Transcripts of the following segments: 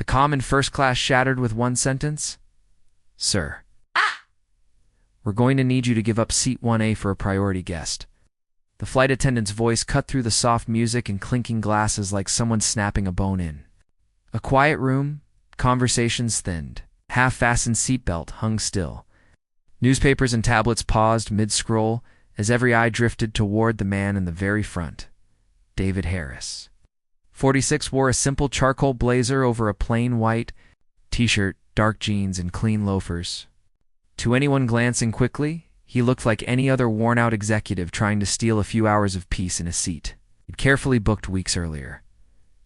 calm in first class shattered with one sentence. "Sir, we're going to need you to give up seat 1A for a priority guest." The flight attendant's voice cut through the soft music and clinking glasses like someone snapping a bone in. A quiet room, conversations thinned. Half-fastened seatbelt hung still. Newspapers and tablets paused mid-scroll as every eye drifted toward the man in the very front, David Harris. 46 wore a simple charcoal blazer over a plain white t-shirt, dark jeans, and clean loafers. To anyone glancing quickly, he looked like any other worn-out executive trying to steal a few hours of peace in a seat he'd carefully booked weeks earlier.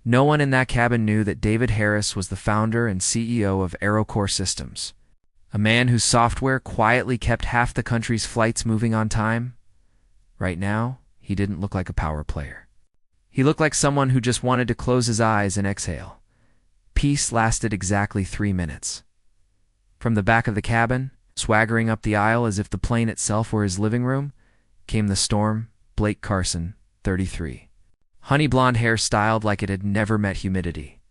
No one in that cabin knew that David Harris was the founder and CEO of Aerocore Systems, a man whose software quietly kept half the country's flights moving on time. Right now, he didn't look like a power player. He looked like someone who just wanted to close his eyes and exhale. Peace lasted exactly 3 minutes. From the back of the cabin, swaggering up the aisle as if the plane itself were his living room, came the storm, Blake Carson, 33. Honey blonde hair styled like it had never met humidity.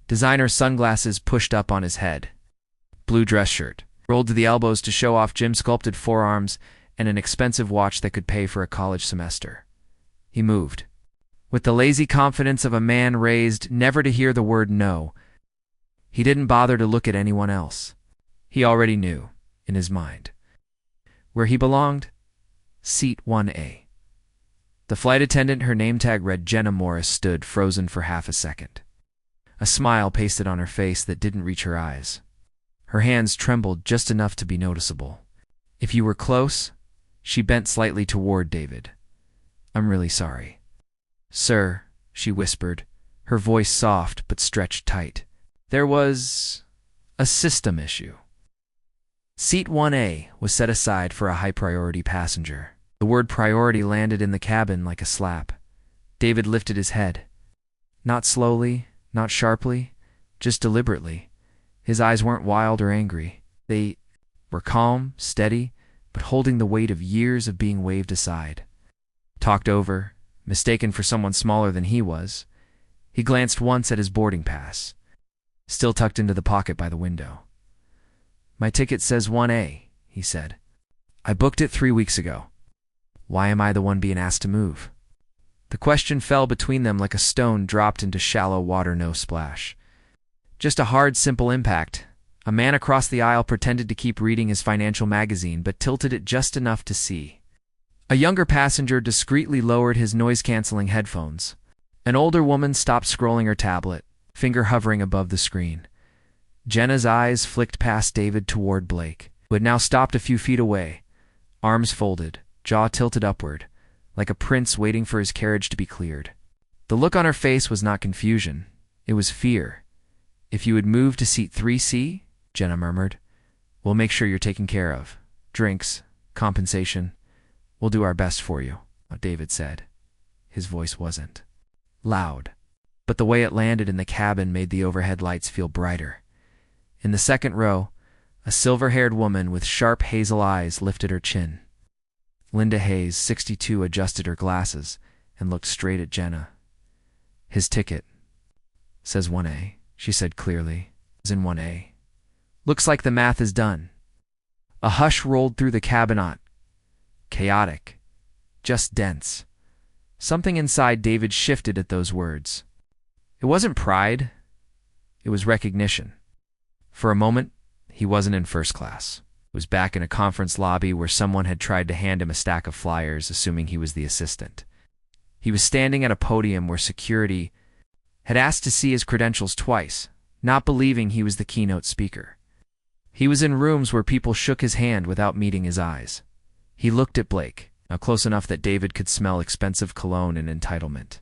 Designer sunglasses pushed up on his head. Blue dress shirt, rolled to the elbows to show off gym-sculpted forearms and an expensive watch that could pay for a college semester. He moved. With the lazy confidence of a man raised never to hear the word no, he didn't bother to look at anyone else. He already knew, in his mind, where he belonged. Seat 1A. The flight attendant, her name tag read Jenna Morris, stood frozen for half a second. A smile pasted on her face that didn't reach her eyes. Her hands trembled just enough to be noticeable. "If you were close," she bent slightly toward David. "I'm really sorry." "Sir," she whispered, her voice soft but stretched tight. "There was a system issue." Seat 1A was set aside for a high-priority passenger. The word priority landed in the cabin like a slap. David lifted his head. Not slowly, not sharply, just deliberately. His eyes weren't wild or angry. They were calm, steady, but holding the weight of years of being waved aside. Talked over, mistaken for someone smaller than he was. He glanced once at his boarding pass, still tucked into the pocket by the window. "My ticket says 1A, he said. "I booked it 3 weeks ago. Why am I the one being asked to move?" The question fell between them like a stone dropped into shallow water, no splash. Just a hard, simple impact. A man across the aisle pretended to keep reading his financial magazine, but tilted it just enough to see. A younger passenger discreetly lowered his noise-canceling headphones. An older woman stopped scrolling her tablet, finger hovering above the screen. Jenna's eyes flicked past David toward Blake, who had now stopped a few feet away, arms folded, jaw tilted upward, like a prince waiting for his carriage to be cleared. The look on her face was not confusion. It was fear. "If you would move to seat 3C, Jenna murmured, "we'll make sure you're taken care of. Drinks, compensation. We'll do our best for you," David said. His voice wasn't loud, but the way it landed in the cabin made the overhead lights feel brighter. In the second row, a silver-haired woman with sharp hazel eyes lifted her chin. Linda Hayes, 62, adjusted her glasses and looked straight at Jenna. "His ticket says 1A, she said clearly. "Is in 1A. Looks like the math is done." A hush rolled through the cabinet. Chaotic. Just dense. Something inside David shifted at those words. It wasn't pride. It was recognition. For a moment, he wasn't in first class. He was back in a conference lobby where someone had tried to hand him a stack of flyers, assuming he was the assistant. He was standing at a podium where security had asked to see his credentials twice, not believing he was the keynote speaker. He was in rooms where people shook his hand without meeting his eyes. He looked at Blake, now close enough that David could smell expensive cologne and entitlement.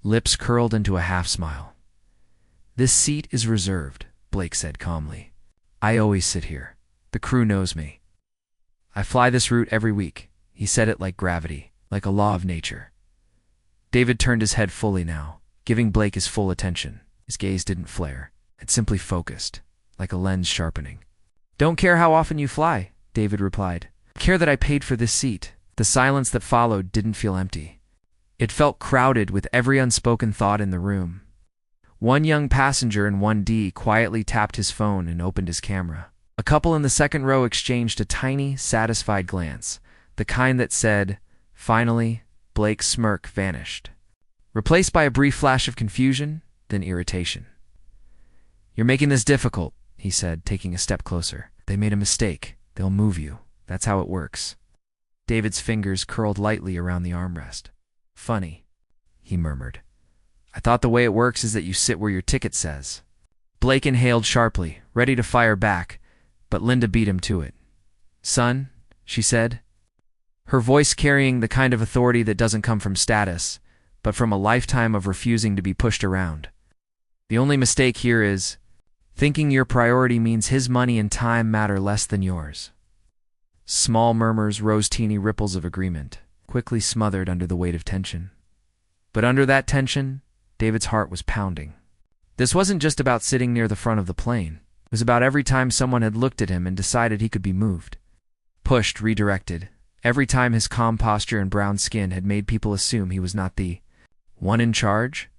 Lips curled into a half-smile. "This seat is reserved," Blake said calmly. "I always sit here. The crew knows me. I fly this route every week." He said it like gravity, like a law of nature. David turned his head fully now, giving Blake his full attention. His gaze didn't flare. It simply focused, like a lens sharpening. "Don't care how often you fly," David replied. "Care that I paid for this seat." The silence that followed didn't feel empty. It felt crowded with every unspoken thought in the room. One young passenger in 1D quietly tapped his phone and opened his camera. A couple in the second row exchanged a tiny, satisfied glance, the kind that said, "Finally." Blake's smirk vanished, replaced by a brief flash of confusion, then irritation. "You're making this difficult," he said, taking a step closer. "They made a mistake. They'll move you. That's how it works." David's fingers curled lightly around the armrest. "Funny," he murmured. "I thought the way it works is that you sit where your ticket says." Blake inhaled sharply, ready to fire back, but Linda beat him to it. "Son," she said, her voice carrying the kind of authority that doesn't come from status, but from a lifetime of refusing to be pushed around. "The only mistake here is thinking your priority means his money and time matter less than yours." Small murmurs rose, teeny ripples of agreement, quickly smothered under the weight of tension. But under that tension, David's heart was pounding. This wasn't just about sitting near the front of the plane. It was about every time someone had looked at him and decided he could be moved. Pushed, redirected. Every time his calm posture and brown skin had made people assume he was not the one in charge.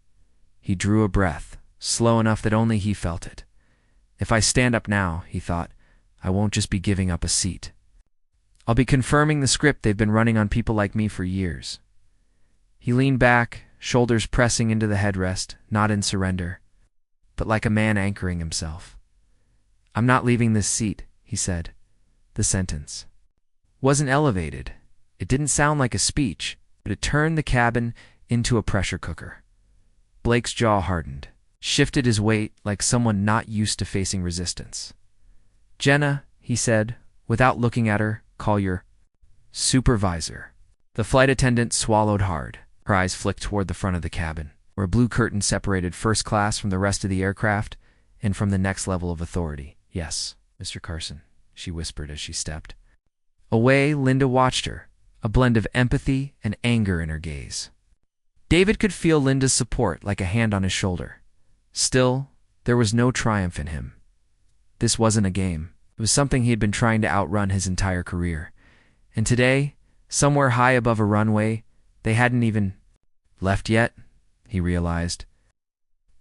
He drew a breath, slow enough that only he felt it. "If I stand up now," he thought, "I won't just be giving up a seat. I'll be confirming the script they've been running on people like me for years." He leaned back, shoulders pressing into the headrest, not in surrender, but like a man anchoring himself. "I'm not leaving this seat," he said. The sentence wasn't elevated. It didn't sound like a speech, but it turned the cabin into a pressure cooker. Blake's jaw hardened, shifted his weight like someone not used to facing resistance. "Jenna," he said, without looking at her, "call your supervisor." The flight attendant swallowed hard. Her eyes flicked toward the front of the cabin, where a blue curtain separated first class from the rest of the aircraft and from the next level of authority. "Yes, Mr. Carson," she whispered as she stepped. Away, Linda watched her, a blend of empathy and anger in her gaze. David could feel Linda's support like a hand on his shoulder. Still, there was no triumph in him. This wasn't a game. It was something he had been trying to outrun his entire career. And today, somewhere high above a runway, they hadn't even left yet, he realized.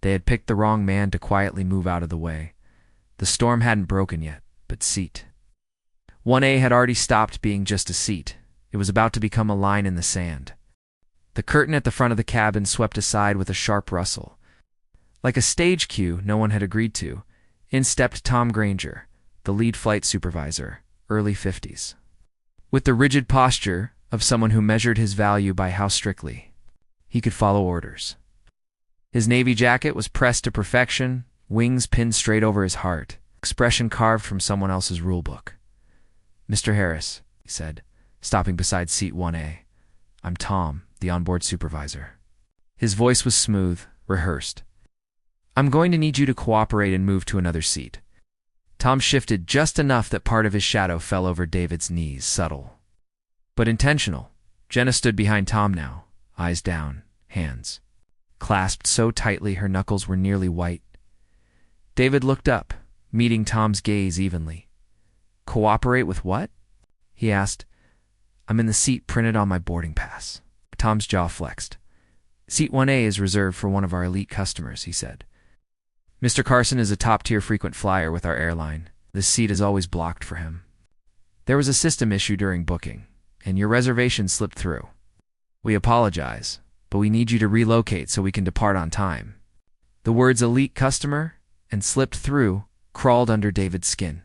They had picked the wrong man to quietly move out of the way. The storm hadn't broken yet, but seat 1A had already stopped being just a seat. It was about to become a line in the sand. The curtain at the front of the cabin swept aside with a sharp rustle. Like a stage cue no one had agreed to, in stepped Tom Granger, the lead flight supervisor, early 50s. With the rigid posture of someone who measured his value by how strictly he could follow orders. His navy jacket was pressed to perfection, wings pinned straight over his heart, expression carved from someone else's rulebook. "Mr. Harris," he said, stopping beside seat 1A. "I'm Tom, the onboard supervisor." His voice was smooth, rehearsed. "I'm going to need you to cooperate and move to another seat." Tom shifted just enough that part of his shadow fell over David's knees, subtle, but intentional. Jenna stood behind Tom now, eyes down, hands clasped so tightly her knuckles were nearly white. David looked up, meeting Tom's gaze evenly. "Cooperate with what?" he asked. "I'm in the seat printed on my boarding pass." Tom's jaw flexed. "Seat 1A is reserved for one of our elite customers," he said. "Mr. Carson is a top-tier frequent flyer with our airline. This seat is always blocked for him. There was a system issue during booking, and your reservation slipped through. We apologize, but we need you to relocate so we can depart on time." The words "elite customer" and "slipped through" crawled under David's skin.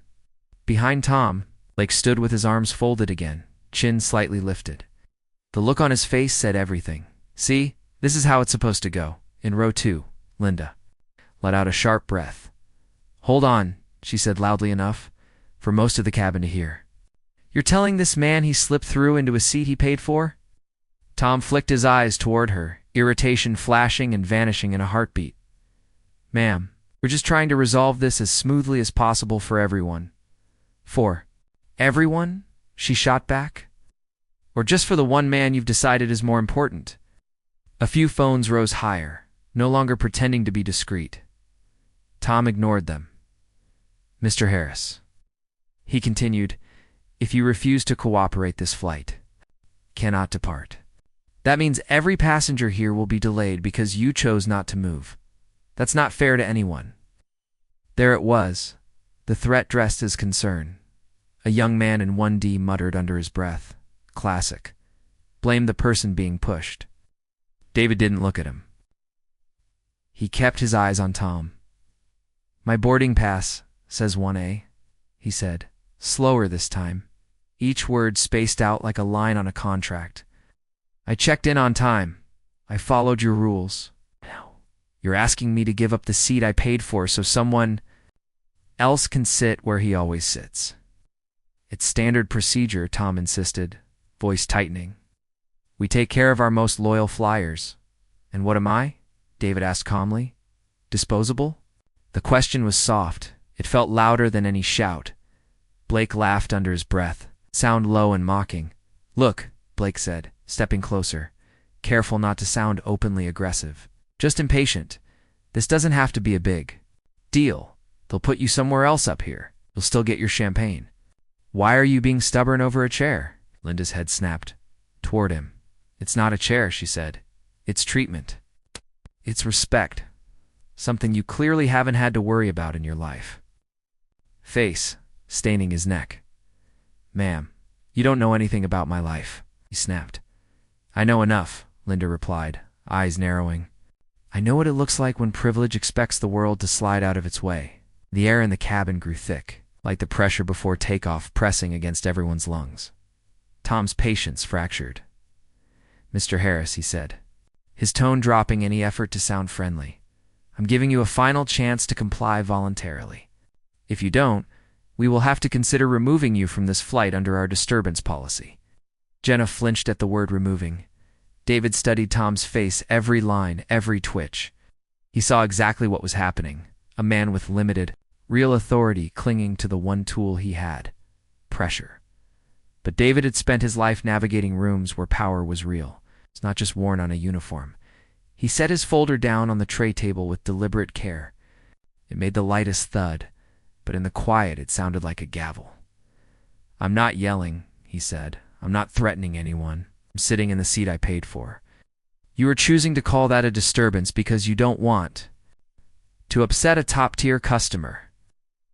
Behind Tom, Blake stood with his arms folded again, chin slightly lifted. The look on his face said everything. "See, this is how it's supposed to go. In row 2, Linda." Let out a sharp breath. "Hold on," she said loudly enough for most of the cabin to hear. "You're telling this man he slipped through into a seat he paid for?" Tom flicked his eyes toward her, irritation flashing and vanishing in a heartbeat. "Ma'am, we're just trying to resolve this as smoothly as possible for everyone." "For everyone?" she shot back. "Or just for the one man you've decided is more important?" A few phones rose higher, no longer pretending to be discreet. Tom ignored them. "Mr. Harris," he continued, "if you refuse to cooperate, this flight cannot depart. That means every passenger here will be delayed because you chose not to move. That's not fair to anyone. There it was, the threat dressed as concern. A young man in 1D muttered under his breath. Classic. Blame the person being pushed. David didn't look at him. He kept his eyes on Tom. My boarding pass says 1A, he said, slower this time, each word spaced out like a line on a contract. I checked in on time. I followed your rules. You're asking me to give up the seat I paid for so someone else can sit where he always sits. It's standard procedure, Tom insisted, voice tightening. We take care of our most loyal flyers. And what am I? David asked calmly. Disposable? The question was soft. It felt louder than any shout. Blake laughed under his breath, sound low and mocking. Look, Blake said, stepping closer, careful not to sound openly aggressive. Just impatient. This doesn't have to be a big deal. They'll put you somewhere else up here. You'll still get your champagne. Why are you being stubborn over a chair? Linda's head snapped toward him. It's not a chair, she said. It's treatment. It's respect. Something you clearly haven't had to worry about in your life. Face, staining his neck. Ma'am, you don't know anything about my life, he snapped. I know enough, Linda replied, eyes narrowing. I know what it looks like when privilege expects the world to slide out of its way. The air in the cabin grew thick, like the pressure before takeoff pressing against everyone's lungs. Tom's patience fractured. Mr. Harris, he said, his tone dropping any effort to sound friendly. I'm giving you a final chance to comply voluntarily. If you don't, we will have to consider removing you from this flight under our disturbance policy. Jenna flinched at the word removing. David studied Tom's face, every line, every twitch. He saw exactly what was happening. A man with limited, real authority clinging to the one tool he had, pressure. But David had spent his life navigating rooms where power was real. It's not just worn on a uniform. He set his folder down on the tray table with deliberate care. It made the lightest thud, but in the quiet it sounded like a gavel. I'm not yelling, he said. I'm not threatening anyone. I'm sitting in the seat I paid for. You are choosing to call that a disturbance because you don't want to upset a top-tier customer.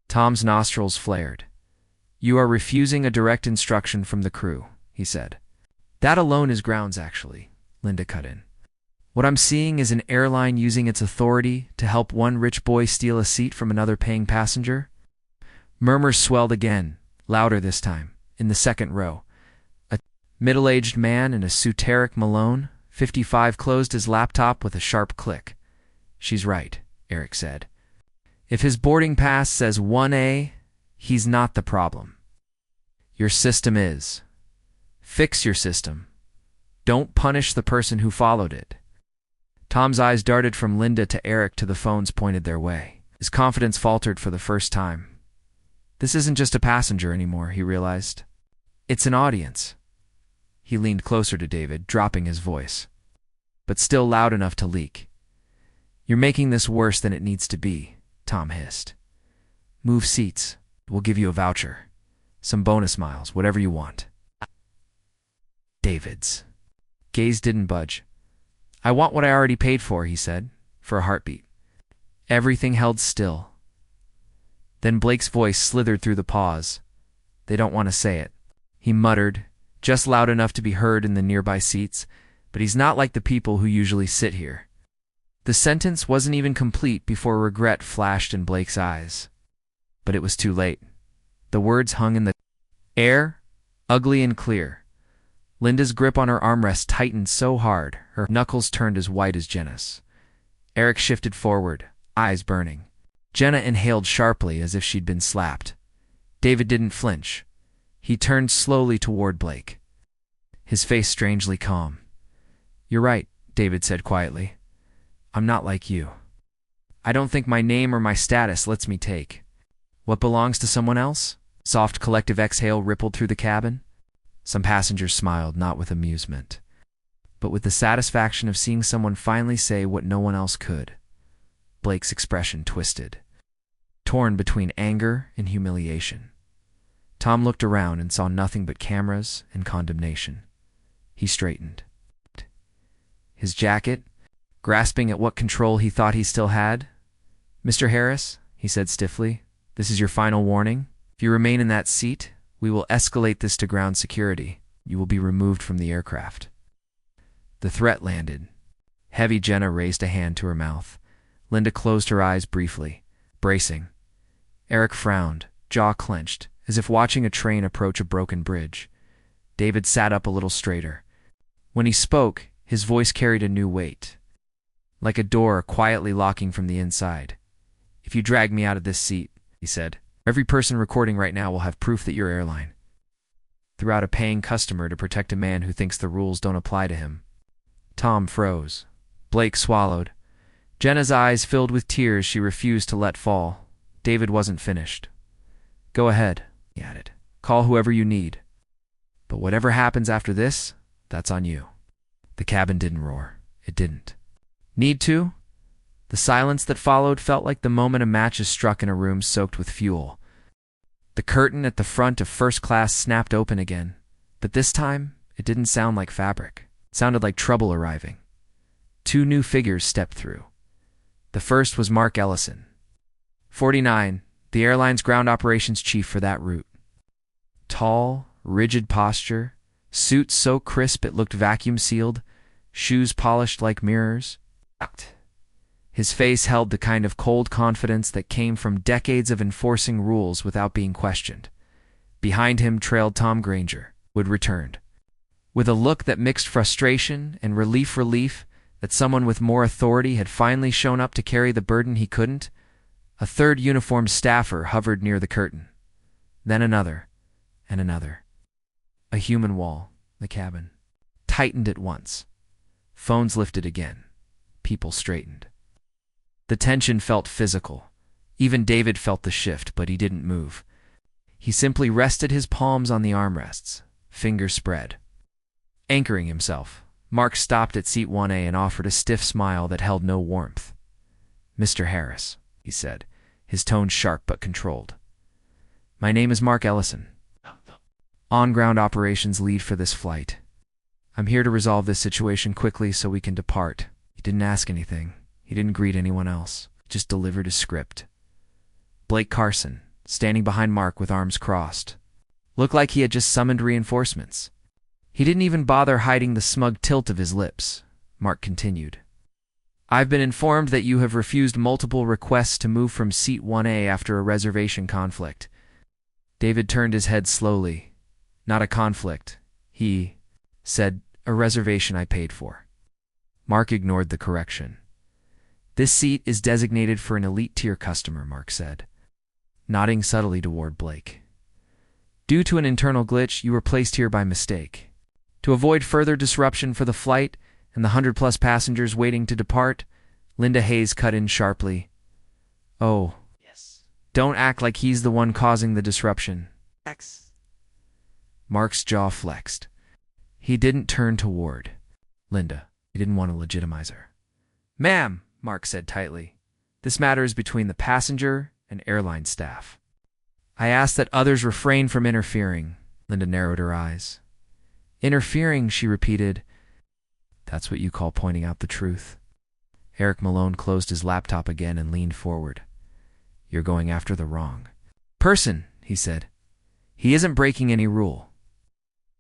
Tom's nostrils flared. You are refusing a direct instruction from the crew, he said. That alone is grounds, actually, Linda cut in. What I'm seeing is an airline using its authority to help one rich boy steal a seat from another paying passenger. Murmurs swelled again, louder this time, in the second row. A middle-aged man in a Suteric Malone, 55, closed his laptop with a sharp click. She's right, Eric said. If his boarding pass says 1A, he's not the problem. Your system is. Fix your system. Don't punish the person who followed it. Tom's eyes darted from Linda to Eric to the phones pointed their way. His confidence faltered for the first time. This isn't just a passenger anymore, he realized. It's an audience. He leaned closer to David, dropping his voice, but still loud enough to leak. You're making this worse than it needs to be, Tom hissed. Move seats. We'll give you a voucher. Some bonus miles, whatever you want. David's gaze didn't budge. I want what I already paid for, he said, for a heartbeat. Everything held still. Then Blake's voice slithered through the pause. They don't want to say it. He muttered, just loud enough to be heard in the nearby seats, but he's not like the people who usually sit here. The sentence wasn't even complete before regret flashed in Blake's eyes. But it was too late. The words hung in the air, ugly and clear. Linda's grip on her armrest tightened so hard, her knuckles turned as white as Jenna's. Eric shifted forward, eyes burning. Jenna inhaled sharply as if she'd been slapped. David didn't flinch. He turned slowly toward Blake, his face strangely calm. You're right, David said quietly. I'm not like you. I don't think my name or my status lets me take what belongs to someone else. Soft collective exhale rippled through the cabin. Some passengers smiled, not with amusement, but with the satisfaction of seeing someone finally say what no one else could. Blake's expression twisted, torn between anger and humiliation. Tom looked around and saw nothing but cameras and condemnation. He straightened. His jacket, grasping at what control he thought he still had, Mr. Harris, he said stiffly, this is your final warning. If you remain in that seat, we will escalate this to ground security. You will be removed from the aircraft. The threat landed. Heavy Jenna raised a hand to her mouth. Linda closed her eyes briefly, bracing. Eric frowned, jaw clenched, as if watching a train approach a broken bridge. David sat up a little straighter. When he spoke, his voice carried a new weight, like a door quietly locking from the inside. If you drag me out of this seat, he said, every person recording right now will have proof that you're airline. Threw out a paying customer to protect a man who thinks the rules don't apply to him. Tom froze. Blake swallowed. Jenna's eyes filled with tears she refused to let fall. David wasn't finished. Go ahead, he added. Call whoever you need. But whatever happens after this, that's on you. The cabin didn't roar. It didn't. Need to? The silence that followed felt like the moment a match is struck in a room soaked with fuel. The curtain at the front of first class snapped open again, but this time it didn't sound like fabric. It sounded like trouble arriving. 2 new figures stepped through. The first was Mark Ellison, 49, the airline's ground operations chief for that route. Tall, rigid posture, suit so crisp it looked vacuum-sealed, shoes polished like mirrors. His face held the kind of cold confidence that came from decades of enforcing rules without being questioned. Behind him trailed Tom Granger, Wood returned. With a look that mixed frustration and relief that someone with more authority had finally shown up to carry the burden he couldn't, a third uniformed staffer hovered near the curtain. Then another, and another. A human wall, the cabin, tightened at once. Phones lifted again. People straightened. The tension felt physical. Even David felt the shift, but he didn't move. He simply rested his palms on the armrests, fingers spread. Anchoring himself, Mark stopped at seat 1A and offered a stiff smile that held no warmth. Mr. Harris, he said, his tone sharp but controlled. My name is Mark Ellison, on-ground operations lead for this flight. I'm here to resolve this situation quickly so we can depart. He didn't ask anything. He didn't greet anyone else. He just delivered his script. Blake Carson, standing behind Mark with arms crossed, looked like he had just summoned reinforcements. He didn't even bother hiding the smug tilt of his lips. Mark continued. I've been informed that you have refused multiple requests to move from seat 1A after a reservation conflict. David turned his head slowly. Not a conflict, he said, a reservation I paid for. Mark ignored the correction. This seat is designated for an elite-tier customer, Mark said, nodding subtly toward Blake. Due to an internal glitch, you were placed here by mistake. To avoid further disruption for the flight and the 100-plus passengers waiting to depart, Linda Hayes cut in sharply. Oh, yes. Don't act like he's the one causing the disruption. X. Mark's jaw flexed. He didn't turn toward Linda. He didn't want to legitimize her. Ma'am, Mark said tightly, this matter is between the passenger and airline staff. I ask that others refrain from interfering. Linda narrowed her eyes. Interfering, she repeated. That's what you call pointing out the truth. Eric Malone closed his laptop again and leaned forward. You're going after the wrong person, he said. He isn't breaking any rule.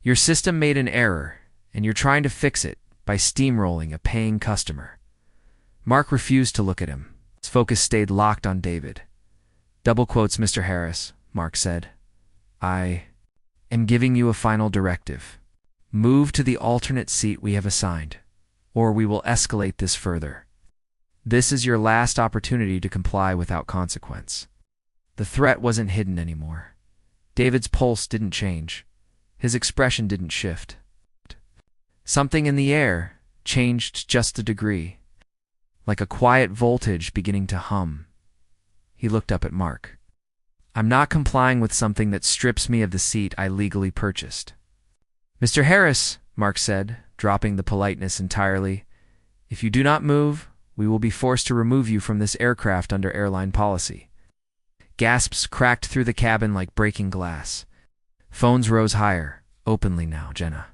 Your system made an error, and you're trying to fix it by steamrolling a paying customer. Mark refused to look at him. His focus stayed locked on David. Double quotes, Mr. Harris, Mark said. I am giving you a final directive. Move to the alternate seat we have assigned, or we will escalate this further. This is your last opportunity to comply without consequence. The threat wasn't hidden anymore. David's pulse didn't change. His expression didn't shift. Something in the air changed just a degree, like a quiet voltage beginning to hum. He looked up at Mark. I'm not complying with something that strips me of the seat I legally purchased. Mr. Harris, Mark said, dropping the politeness entirely, if you do not move, we will be forced to remove you from this aircraft under airline policy. Gasps cracked through the cabin like breaking glass. Phones rose higher, openly now. Jenna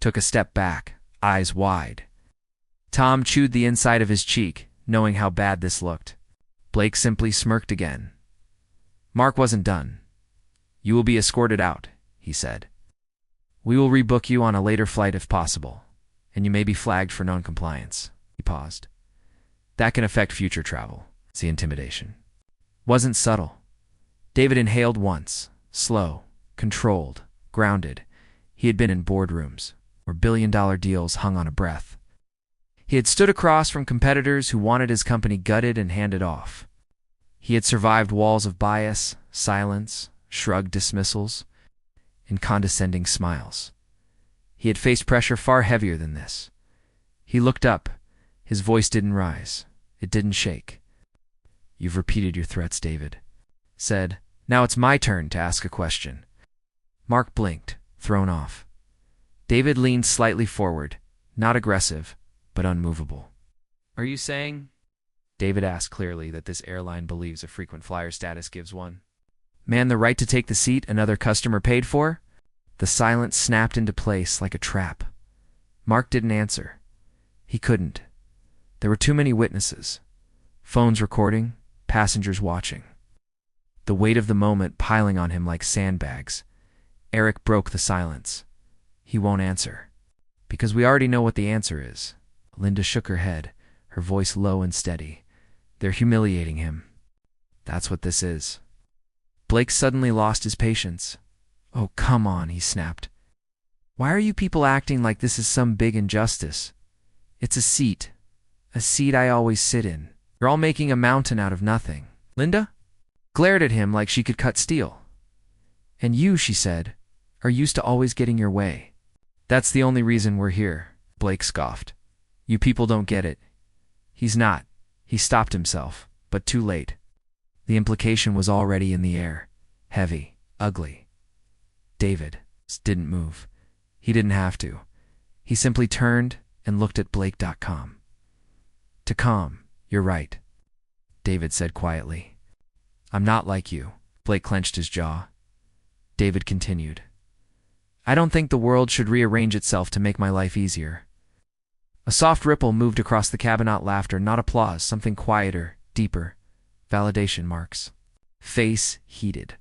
took a step back, eyes wide. Tom chewed the inside of his cheek, knowing how bad this looked. Blake simply smirked again. Mark wasn't done. You will be escorted out, he said. We will rebook you on a later flight if possible, and you may be flagged for non-compliance. He paused. That can affect future travel. It's the intimidation. Wasn't subtle. David inhaled once, slow, controlled, grounded. He had been in boardrooms where billion-dollar deals hung on a breath. He had stood across from competitors who wanted his company gutted and handed off. He had survived walls of bias, silence, shrugged dismissals, and condescending smiles. He had faced pressure far heavier than this. He looked up. His voice didn't rise. It didn't shake. You've repeated your threats, David said. Now it's my turn to ask a question. Mark blinked, thrown off. David leaned slightly forward, not aggressive, but unmovable. Are you saying? David asked clearly that this airline believes a frequent flyer status gives one man the right to take the seat another customer paid for? The silence snapped into place like a trap. Mark didn't answer. He couldn't. There were too many witnesses. Phones recording, passengers watching. The weight of the moment piling on him like sandbags. Eric broke the silence. He won't answer. Because we already know what the answer is. Linda shook her head, her voice low and steady. They're humiliating him. That's what this is. Blake suddenly lost his patience. Oh, come on, he snapped. Why are you people acting like this is some big injustice? It's a seat I always sit in. You're all making a mountain out of nothing. Linda glared at him like she could cut steel. And you, she said, are used to always getting your way. That's the only reason we're here, Blake scoffed. You people don't get it. He's not. He stopped himself, but too late. The implication was already in the air. Heavy, ugly. David didn't move. He didn't have to. He simply turned and looked at Blake.com. To calm, you're right, David said quietly. I'm not like you. Blake clenched his jaw. David continued. I don't think the world should rearrange itself to make my life easier. A soft ripple moved across the cabin, not laughter, not applause, something quieter, deeper. Validation marks. Face heated.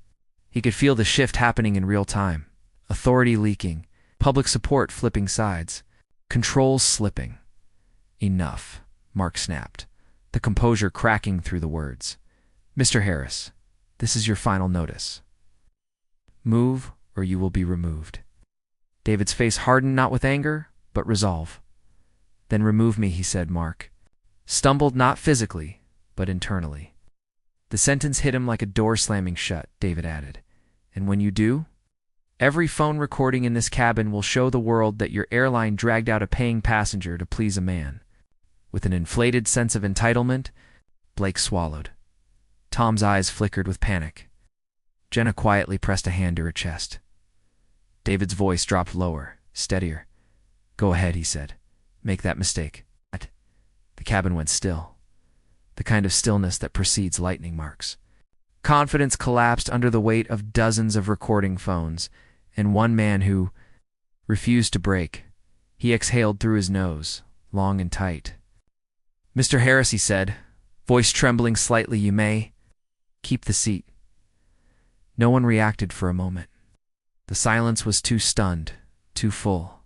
He could feel the shift happening in real time. Authority leaking. Public support flipping sides. Controls slipping. Enough, Mark snapped, the composure cracking through the words. Mr. Harris, this is your final notice. Move or you will be removed. David's face hardened not with anger, but resolve. Then remove me, he said, Mark. Stumbled not physically, but internally. The sentence hit him like a door slamming shut, David added. And when you do, every phone recording in this cabin will show the world that your airline dragged out a paying passenger to please a man. With an inflated sense of entitlement, Blake swallowed. Tom's eyes flickered with panic. Jenna quietly pressed a hand to her chest. David's voice dropped lower, steadier. Go ahead, he said. Make that mistake. The cabin went still. The kind of stillness that precedes lightning marks. Confidence collapsed under the weight of dozens of recording phones, and one man who refused to break. He exhaled through his nose, long and tight. Mr. Harris, he said, voice trembling slightly, you may keep the seat. No one reacted for a moment. The silence was too stunned, too full.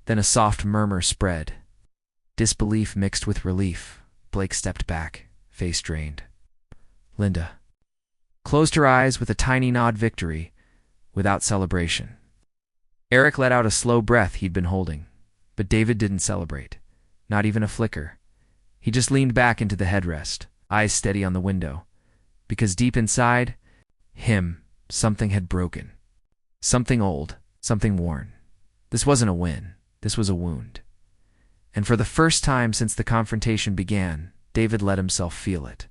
Then a soft murmur spread. Disbelief mixed with relief. Blake stepped back, face drained. Linda closed her eyes with a tiny nod, victory, without celebration. Eric let out a slow breath he'd been holding, but David didn't celebrate, not even a flicker. He just leaned back into the headrest, eyes steady on the window, because deep inside him, something had broken. Something old, something worn. This wasn't a win, this was a wound. And for the first time since the confrontation began, David let himself feel it.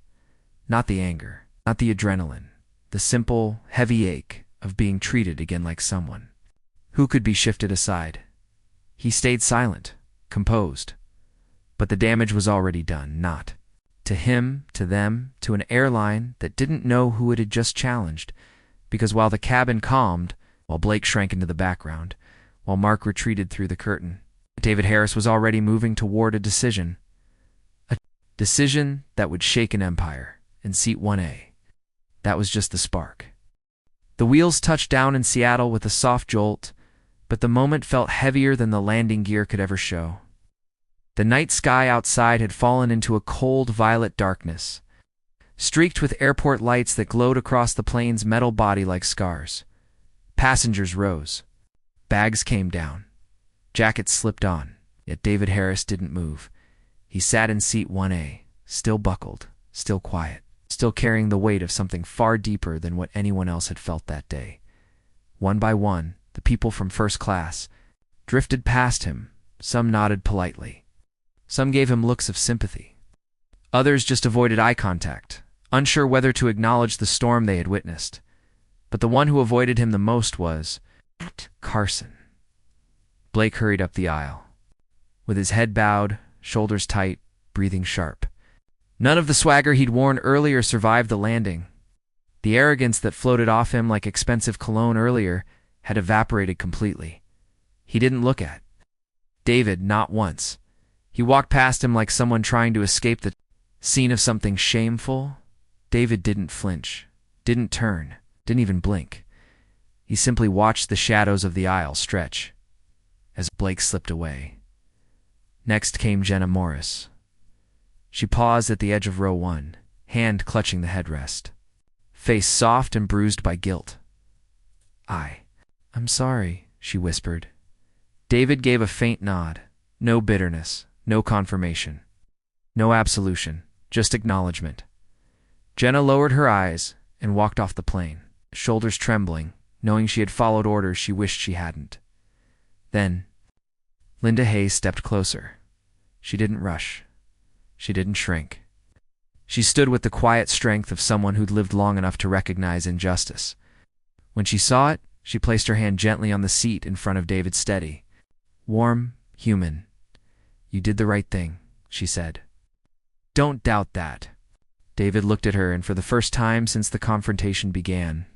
Not the anger, not the adrenaline, the simple, heavy ache of being treated again like someone who could be shifted aside. He stayed silent, composed. But the damage was already done, not to him, to them, to an airline that didn't know who it had just challenged, because while the cabin calmed, while Blake shrank into the background, while Mark retreated through the curtain, David Harris was already moving toward a decision that would shake an empire, in seat 1A. That was just the spark. The wheels touched down in Seattle with a soft jolt, but the moment felt heavier than the landing gear could ever show. The night sky outside had fallen into a cold violet darkness, streaked with airport lights that glowed across the plane's metal body like scars. Passengers rose. Bags came down. Jackets slipped on, yet David Harris didn't move. He sat in seat 1A, still buckled, still quiet, still carrying the weight of something far deeper than what anyone else had felt that day. One by one, the people from first class drifted past him. Some nodded politely. Some gave him looks of sympathy. Others just avoided eye contact, unsure whether to acknowledge the storm they had witnessed. But the one who avoided him the most was Carson. Blake hurried up the aisle, with his head bowed, shoulders tight, breathing sharp. None of the swagger he'd worn earlier survived the landing. The arrogance that floated off him like expensive cologne earlier had evaporated completely. He didn't look at David, not once. He walked past him like someone trying to escape the scene of something shameful. David didn't flinch, didn't turn, didn't even blink. He simply watched the shadows of the aisle stretch as Blake slipped away. Next came Jenna Morris. She paused at the edge of row 1, hand clutching the headrest, face soft and bruised by guilt. I'm sorry, she whispered. David gave a faint nod. No bitterness, no confirmation, no absolution, just acknowledgement. Jenna lowered her eyes and walked off the plane, shoulders trembling, knowing she had followed orders she wished she hadn't. Then, Linda Hayes stepped closer. She didn't rush. She didn't shrink. She stood with the quiet strength of someone who'd lived long enough to recognize injustice. When she saw it, she placed her hand gently on the seat in front of David, steady. Warm, human. You did the right thing, she said. Don't doubt that. David looked at her, and for the first time since the confrontation began,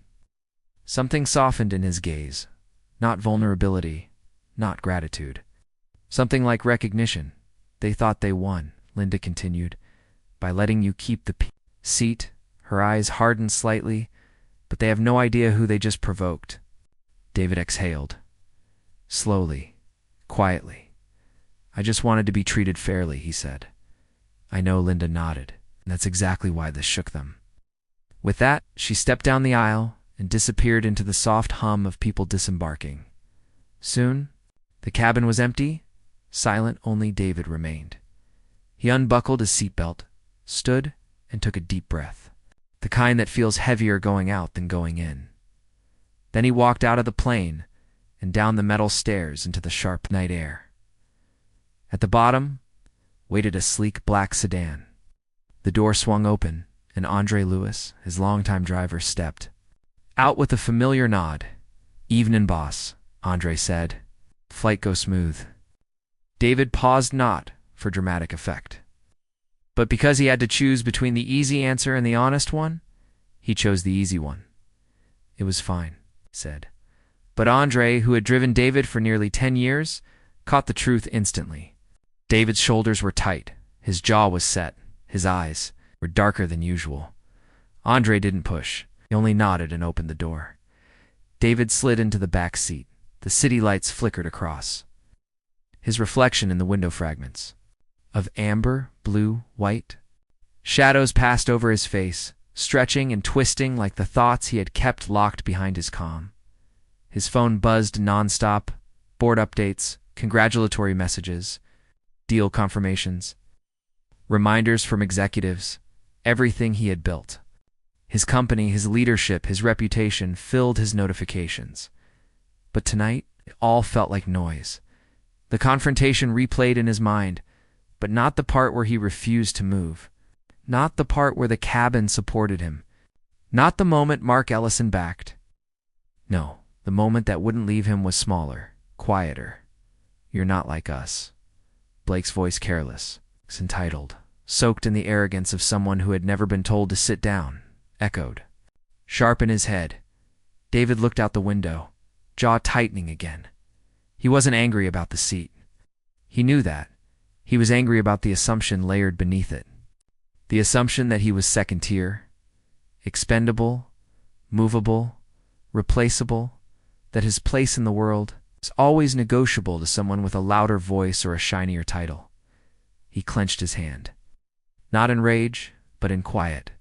something softened in his gaze. Not vulnerability, not gratitude. Something like recognition. They thought they won, Linda continued, by letting you keep the seat. Her eyes hardened slightly, but they have no idea who they just provoked. David exhaled. Slowly, quietly. I just wanted to be treated fairly, he said. I know, Linda nodded, and that's exactly why this shook them. With that, she stepped down the aisle and disappeared into the soft hum of people disembarking. Soon, the cabin was empty. Silent, only David remained. He unbuckled his seatbelt, stood, and took a deep breath, the kind that feels heavier going out than going in. Then he walked out of the plane and down the metal stairs into the sharp night air. At the bottom waited a sleek black sedan. The door swung open, and Andre Lewis, his longtime driver, stepped out with a familiar nod. Evenin', boss, Andre said. Flight go smooth. David paused, not for dramatic effect, but because he had to choose between the easy answer and the honest one, he chose the easy one. It was fine, he said. But Andre, who had driven David for nearly 10 years, caught the truth instantly. David's shoulders were tight, his jaw was set, his eyes were darker than usual. Andre didn't push, he only nodded and opened the door. David slid into the back seat. The city lights flickered across. His reflection in the window fragments of amber, blue, white. Shadows passed over his face, stretching and twisting like the thoughts he had kept locked behind his calm. His phone buzzed nonstop, board updates, congratulatory messages, deal confirmations, reminders from executives, everything he had built. His company, his leadership, his reputation filled his notifications. But tonight, it all felt like noise. The confrontation replayed in his mind, but not the part where he refused to move. Not the part where the cabin supported him. Not the moment Mark Ellison backed. No, the moment that wouldn't leave him was smaller, quieter. You're not like us. Blake's voice careless, entitled, soaked in the arrogance of someone who had never been told to sit down, echoed. Sharp in his head, David looked out the window, jaw tightening again. He wasn't angry about the seat. He knew that. He was angry about the assumption layered beneath it. The assumption that he was second tier, expendable, movable, replaceable, that his place in the world is always negotiable to someone with a louder voice or a shinier title. He clenched his hand. Not in rage, but in quiet,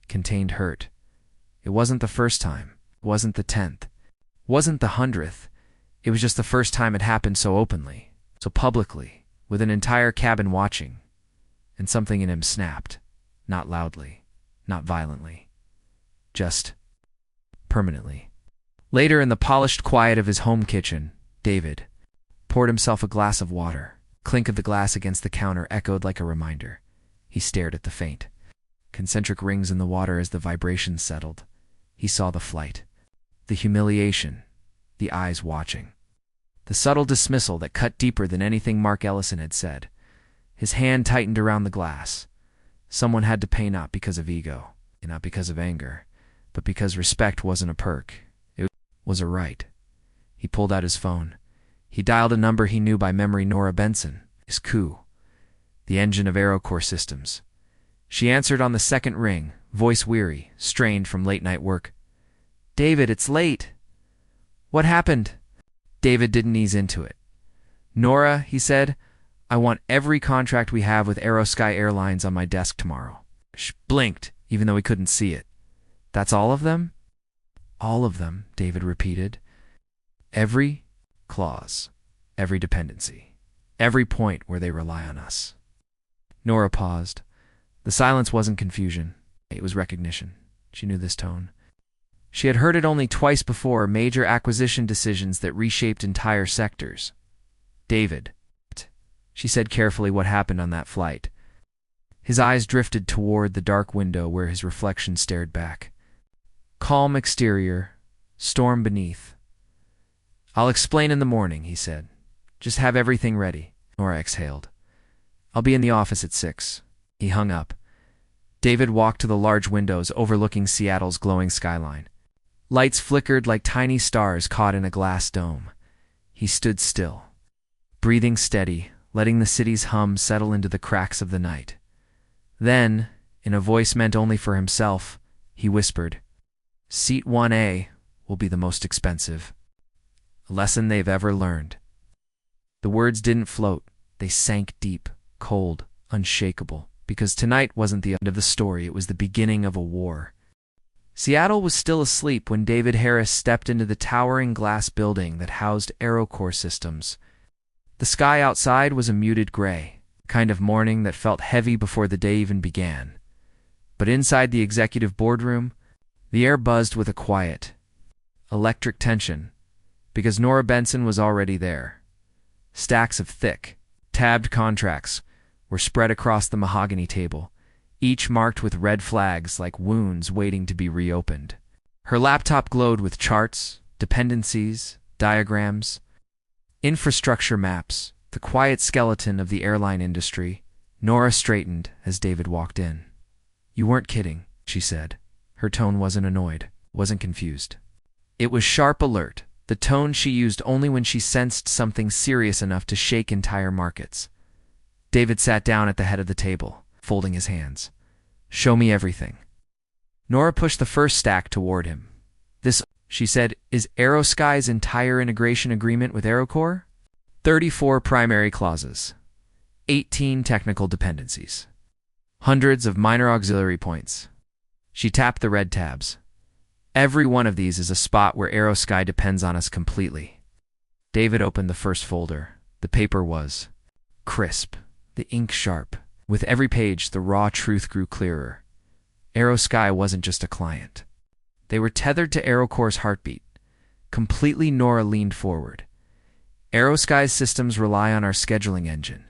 contained hurt. It wasn't the first time. It wasn't the 10th. It wasn't the 100th. It was just the first time it happened so openly, so publicly, with an entire cabin watching. And something in him snapped. Not loudly, not violently. Just permanently. Later, in the polished quiet of his home kitchen, David poured himself a glass of water. Clink of the glass against the counter echoed like a reminder. He stared at the faint, concentric rings in the water as the vibrations settled. He saw the flight, the humiliation, the eyes watching. The subtle dismissal that cut deeper than anything Mark Ellison had said. His hand tightened around the glass. Someone had to pay not because of ego, and not because of anger, but because respect wasn't a perk. It was a right. He pulled out his phone. He dialed a number he knew by memory. Nora Benson, his coup, the engine of AeroCore Systems. She answered on the second ring, voice weary, strained from late-night work. "David, it's late." "What happened?" David didn't ease into it. "Nora," he said, "I want every contract we have with Aerosky Airlines on my desk tomorrow." She blinked, even though he couldn't see it. "That's all of them?" "All of them," David repeated. "Every clause, every dependency, every point where they rely on us." Nora paused. The silence wasn't confusion. It was recognition. She knew this tone. She had heard it only twice before, major acquisition decisions that reshaped entire sectors. "David," she said carefully, "what happened on that flight?" His eyes drifted toward the dark window where his reflection stared back. Calm exterior, storm beneath. "I'll explain in the morning," he said. "Just have everything ready." Nora exhaled. "I'll be in the office at 6. He hung up. David walked to the large windows overlooking Seattle's glowing skyline. Lights flickered like tiny stars caught in a glass dome. He stood still, breathing steady, letting the city's hum settle into the cracks of the night. Then, in a voice meant only for himself, he whispered, "Seat 1A will be the most expensive. A lesson they've ever learned." The words didn't float. They sank deep, cold, unshakable, because tonight wasn't the end of the story. It was the beginning of a war. Seattle was still asleep when David Harris stepped into the towering glass building that housed AeroCore Systems. The sky outside was a muted gray, kind of morning that felt heavy before the day even began. But inside the executive boardroom, the air buzzed with a quiet, electric tension, because Nora Benson was already there. Stacks of thick, tabbed contracts were spread across the mahogany table, each marked with red flags like wounds waiting to be reopened. Her laptop glowed with charts, dependencies, diagrams, infrastructure maps, the quiet skeleton of the airline industry. Nora straightened as David walked in. "You weren't kidding," she said. Her tone wasn't annoyed, wasn't confused. It was sharp alert, the tone she used only when she sensed something serious enough to shake entire markets. David sat down at the head of the table, folding his hands. "Show me everything." Nora pushed the first stack toward him. "This," she said, "is Aerosky's entire integration agreement with AeroCore? 34 primary clauses, 18 technical dependencies, hundreds of minor auxiliary points." She tapped the red tabs. "Every one of these is a spot where Aerosky depends on us completely." David opened the first folder. The paper was crisp, the ink sharp. With every page, the raw truth grew clearer. Aerosky wasn't just a client. They were tethered to AeroCore's heartbeat. Completely, Nora leaned forward. "Aerosky's systems rely on our scheduling engine,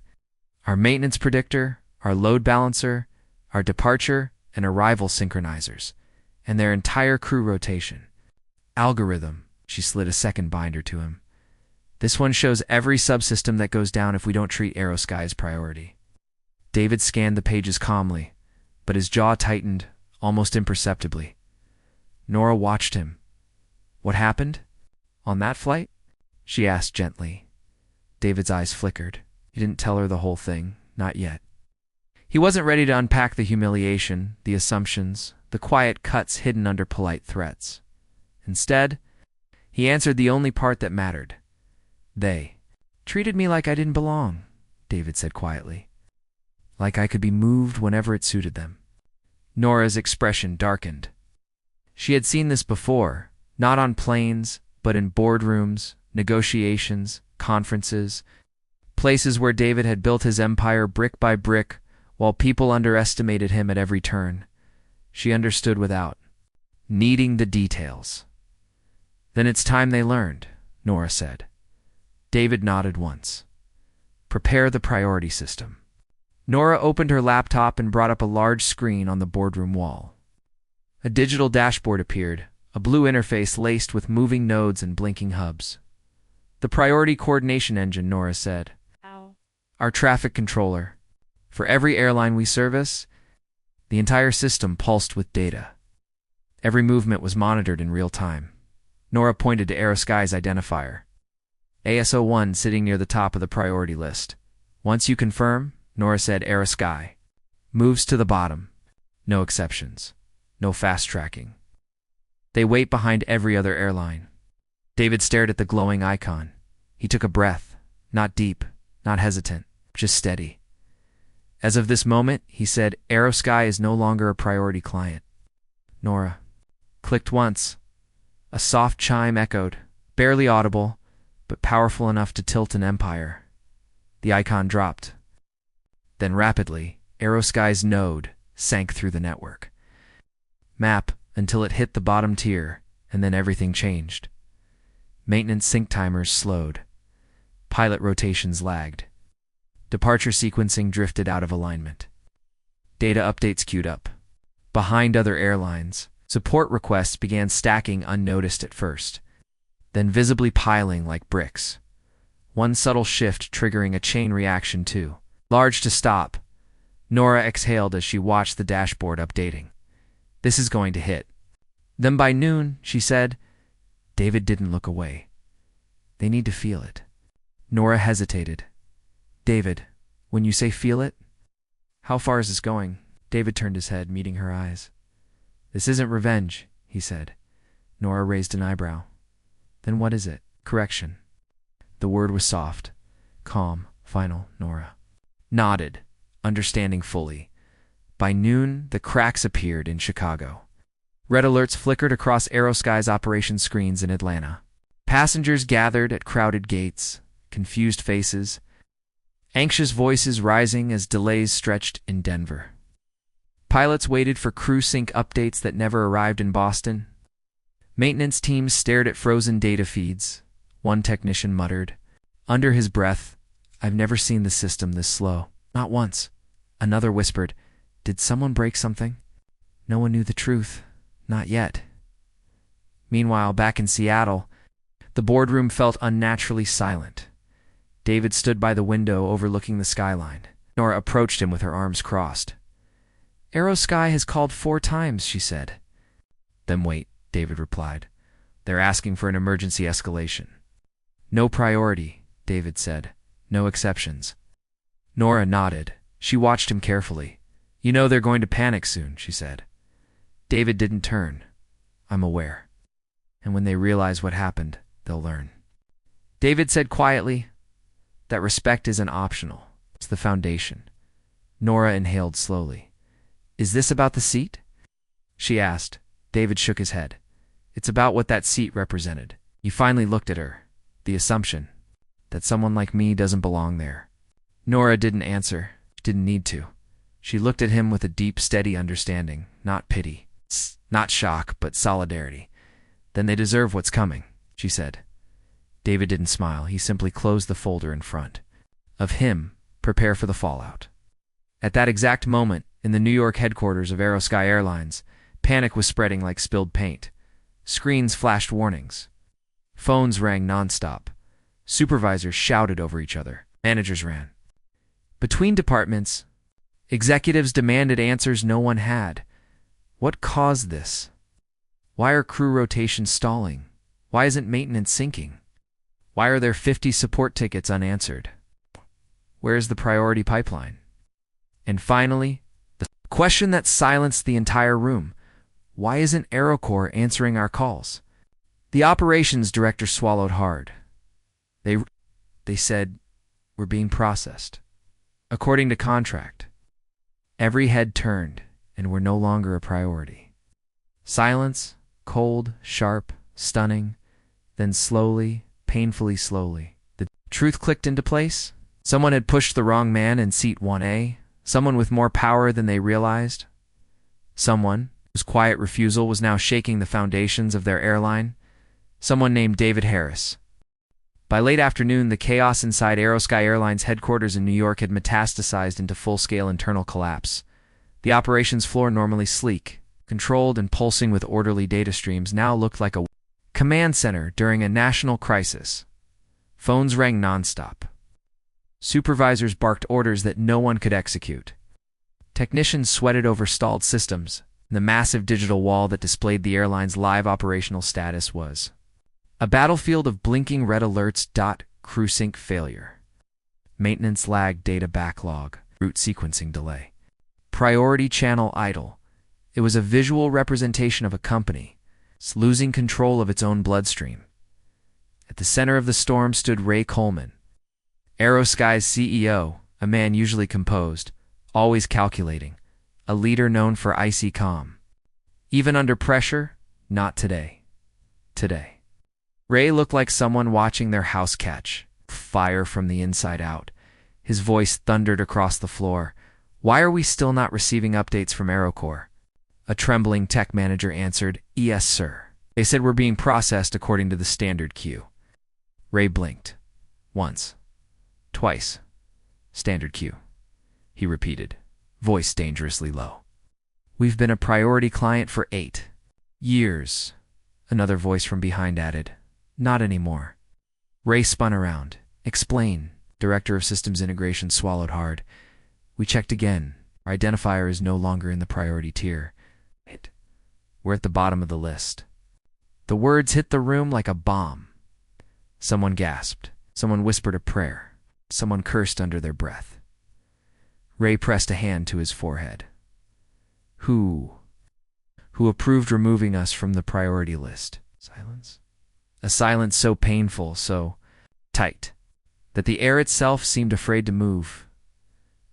our maintenance predictor, our load balancer, our departure and arrival synchronizers, and their entire crew rotation. Algorithm," she slid a second binder to him. "This one shows every subsystem that goes down if we don't treat Aerosky as priority." David scanned the pages calmly, but his jaw tightened, almost imperceptibly. Nora watched him. "What happened? On that flight?" she asked gently. David's eyes flickered. He didn't tell her the whole thing, not yet. He wasn't ready to unpack the humiliation, the assumptions, the quiet cuts hidden under polite threats. Instead, he answered the only part that mattered. They treated me like I didn't belong, David said quietly. Like I could be moved whenever it suited them. Nora's expression darkened. She had seen this before, not on planes, but in boardrooms, negotiations, conferences, places where David had built his empire brick by brick, while people underestimated him at every turn. She understood without needing the details. Then it's time they learned, Nora said. David nodded once. Prepare the priority system. Nora opened her laptop and brought up a large screen on the boardroom wall. A digital dashboard appeared, a blue interface laced with moving nodes and blinking hubs. The priority coordination engine, Nora said. Ow. Our traffic controller. For every airline we service, the entire system pulsed with data. Every movement was monitored in real time. Nora pointed to Aerosky's identifier. ASO1 sitting near the top of the priority list. Once you confirm, Nora said, Aerosky. Moves to the bottom. No exceptions. No fast tracking. They wait behind every other airline. David stared at the glowing icon. He took a breath. Not deep, not hesitant, just steady. As of this moment, he said, Aerosky is no longer a priority client. Nora clicked once. A soft chime echoed, barely audible, but powerful enough to tilt an empire. The icon dropped. Then rapidly, Aerosky's node sank through the network. Map until it hit the bottom tier, and then everything changed. Maintenance sync timers slowed. Pilot rotations lagged. Departure sequencing drifted out of alignment. Data updates queued up. Behind other airlines, support requests began stacking unnoticed at first, then visibly piling like bricks. One subtle shift triggering a chain reaction too. Large to stop. Nora exhaled as she watched the dashboard updating. This is going to hit. Then by noon, she said. David didn't look away. They need to feel it. Nora hesitated. David, when you say feel it, how far is this going? David turned his head, meeting her eyes. This isn't revenge, he said. Nora raised an eyebrow. Then what is it? Correction. The word was soft, calm, final. Nora nodded, understanding fully. By noon, the cracks appeared in Chicago. Red alerts flickered across Aerosky's operation screens in Atlanta. Passengers gathered at crowded gates, confused faces, anxious voices rising as delays stretched in Denver. Pilots waited for crew sync updates that never arrived in Boston. Maintenance teams stared at frozen data feeds. One technician muttered, under his breath, I've never seen the system this slow. Not once. Another whispered, did someone break something? No one knew the truth. Not yet. Meanwhile, back in Seattle, the boardroom felt unnaturally silent. David stood by the window overlooking the skyline. Nora approached him with her arms crossed. Aerosky has called 4 times, she said. Then wait, David replied. They're asking for an emergency escalation. No priority, David said. No exceptions. Nora nodded. She watched him carefully. You know they're going to panic soon, she said. David didn't turn. I'm aware. And when they realize what happened, they'll learn. David said quietly, that respect isn't optional. It's the foundation. Nora inhaled slowly. Is this about the seat? She asked. David shook his head. It's about what that seat represented. He finally looked at her. The assumption that someone like me doesn't belong there. Nora didn't answer. Didn't need to. She looked at him with a deep, steady understanding, not pity, not shock, but solidarity. Then they deserve what's coming, she said. David didn't smile. He simply closed the folder in front of him. Prepare for the fallout. At that exact moment, in the New York headquarters of Aerosky Airlines, panic was spreading like spilled paint. Screens flashed warnings. Phones rang nonstop. Supervisors shouted over each other. Managers ran. Between departments, executives demanded answers no one had. What caused this? Why are crew rotations stalling? Why isn't maintenance sinking? Why are there 50 support tickets unanswered? Where is the priority pipeline? And finally, the question that silenced the entire room. Why isn't AeroCorps answering our calls? The operations director swallowed hard. They said, we're being processed. According to contract. Every head turned, and we're no longer a priority. Silence, cold, sharp, stunning, then slowly, painfully slowly, the truth clicked into place. Someone had pushed the wrong man in seat 1A, someone with more power than they realized. Someone whose quiet refusal was now shaking the foundations of their airline. Someone named David Harris. By late afternoon, the chaos inside Aerosky Airlines headquarters in New York had metastasized into full-scale internal collapse. The operations floor, normally sleek, controlled and pulsing with orderly data streams, now looked like a command center during a national crisis. Phones rang nonstop. Supervisors barked orders that no one could execute. Technicians sweated over stalled systems, and the massive digital wall that displayed the airline's live operational status was a battlefield of blinking red alerts. Crew sync failure. Maintenance lag, data backlog, route sequencing delay. Priority channel idle. It was a visual representation of a company losing control of its own bloodstream. At the center of the storm stood Ray Coleman, Aerosky's CEO, a man usually composed, always calculating, a leader known for icy calm. Even under pressure, not today. Today. Ray looked like someone watching their house catch fire from the inside out. His voice thundered across the floor. Why are we still not receiving updates from AeroCorps? A trembling tech manager answered, yes, sir. They said we're being processed according to the standard queue. Ray blinked. Once. Twice. Standard queue. He repeated, voice dangerously low. We've been a priority client for 8 years. Another voice from behind added, not anymore. Ray spun around. Explain. Director of Systems Integration swallowed hard. We checked again. Our identifier is no longer in the priority tier. We're at the bottom of the list. The words hit the room like a bomb. Someone gasped. Someone whispered a prayer. Someone cursed under their breath. Ray pressed a hand to his forehead. Who approved removing us from the priority list? Silence. A silence so painful, so tight, that the air itself seemed afraid to move.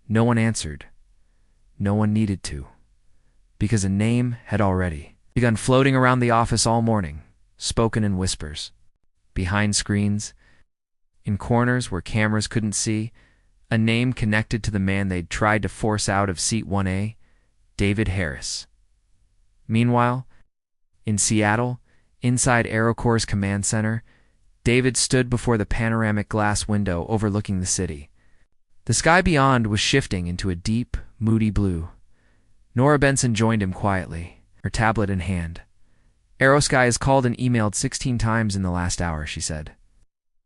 No one answered. No one needed to. Because a name had already begun floating around the office all morning, spoken in whispers. Behind screens, in corners where cameras couldn't see, a name connected to the man they'd tried to force out of seat 1A, David Harris. Meanwhile, in Seattle, inside AeroCorps' command center, David stood before the panoramic glass window overlooking the city. The sky beyond was shifting into a deep, moody blue. Nora Benson joined him quietly, her tablet in hand. Aerosky has called and emailed 16 times in the last hour, she said.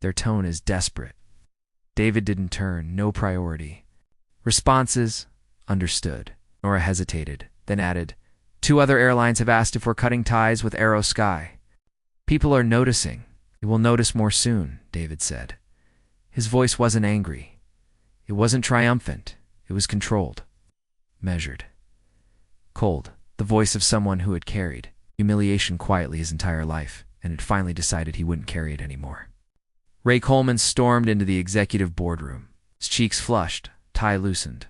Their tone is desperate. David didn't turn, no priority. Responses, understood. Nora hesitated, then added, 2 other airlines have asked if we're cutting ties with Aerosky. People are noticing. They will notice more soon, David said. His voice wasn't angry. It wasn't triumphant. It was controlled. Measured. Cold. The voice of someone who had carried humiliation quietly his entire life, and had finally decided he wouldn't carry it anymore. Ray Coleman stormed into the executive boardroom. His cheeks flushed, tie loosened.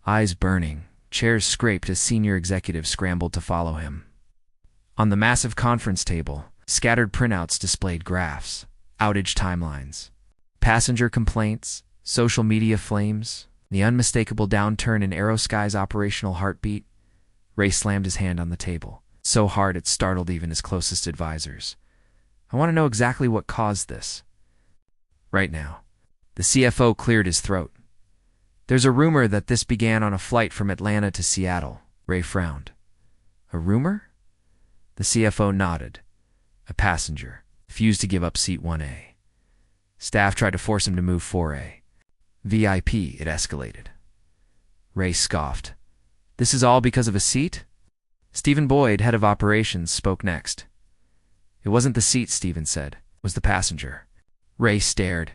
Eyes burning, chairs scraped as senior executives scrambled to follow him. On the massive conference table, scattered printouts displayed graphs, outage timelines, passenger complaints, social media flames, the unmistakable downturn in Aerosky's operational heartbeat. Ray slammed his hand on the table, so hard it startled even his closest advisors. I want to know exactly what caused this. Right now. The CFO cleared his throat. There's a rumor that this began on a flight from Atlanta to Seattle. Ray frowned. A rumor? The CFO nodded. A passenger refused to give up seat 1A. Staff tried to force him to move 4A. VIP, it escalated. Ray scoffed. This is all because of a seat? Stephen Boyd, head of operations, spoke next. It wasn't the seat, Stephen said. It was the passenger. Ray stared.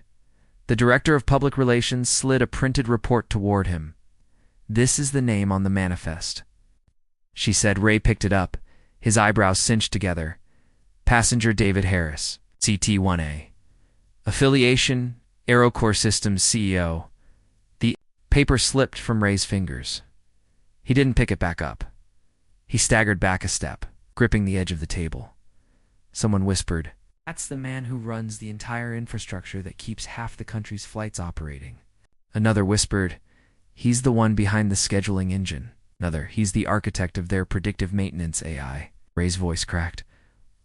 The director of public relations slid a printed report toward him. This is the name on the manifest, she said. Ray picked it up, his eyebrows cinched together. Passenger David Harris, CT-1A. Affiliation, AeroCore Systems CEO. The paper slipped from Ray's fingers. He didn't pick it back up. He staggered back a step, gripping the edge of the table. Someone whispered, "That's the man who runs the entire infrastructure that keeps half the country's flights operating." Another whispered, "He's the one behind the scheduling engine." Another, "He's the architect of their predictive maintenance AI." Ray's voice cracked.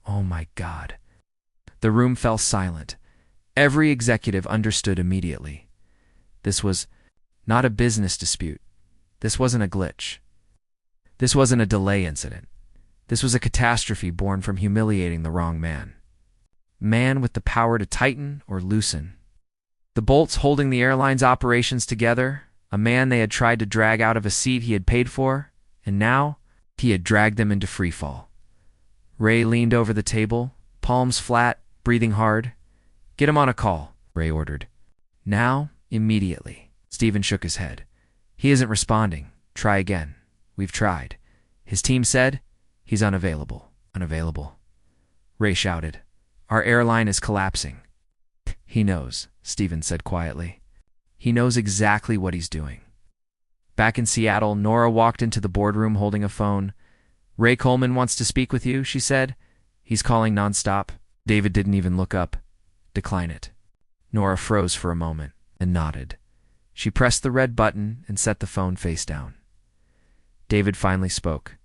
"Oh my God." The room fell silent. Every executive understood immediately. This was not a business dispute. This wasn't a glitch. This wasn't a delay incident. This was a catastrophe born from humiliating the wrong man. Man with the power to tighten or loosen. The bolts holding the airline's operations together, a man they had tried to drag out of a seat he had paid for, and now he had dragged them into freefall. Ray leaned over the table, palms flat, breathing hard. "Get him on a call," Ray ordered. "Now, immediately." Stephen shook his head. "He isn't responding. Try again." "We've tried." His team said, "He's unavailable." "Unavailable?" Ray shouted. "Our airline is collapsing." "He knows," Stephen said quietly. "He knows exactly what he's doing." Back in Seattle, Nora walked into the boardroom holding a phone. "Ray Coleman wants to speak with you," she said. "He's calling nonstop." David didn't even look up. "Decline it." Nora froze for a moment and nodded. She pressed the red button and set the phone face down. David finally spoke.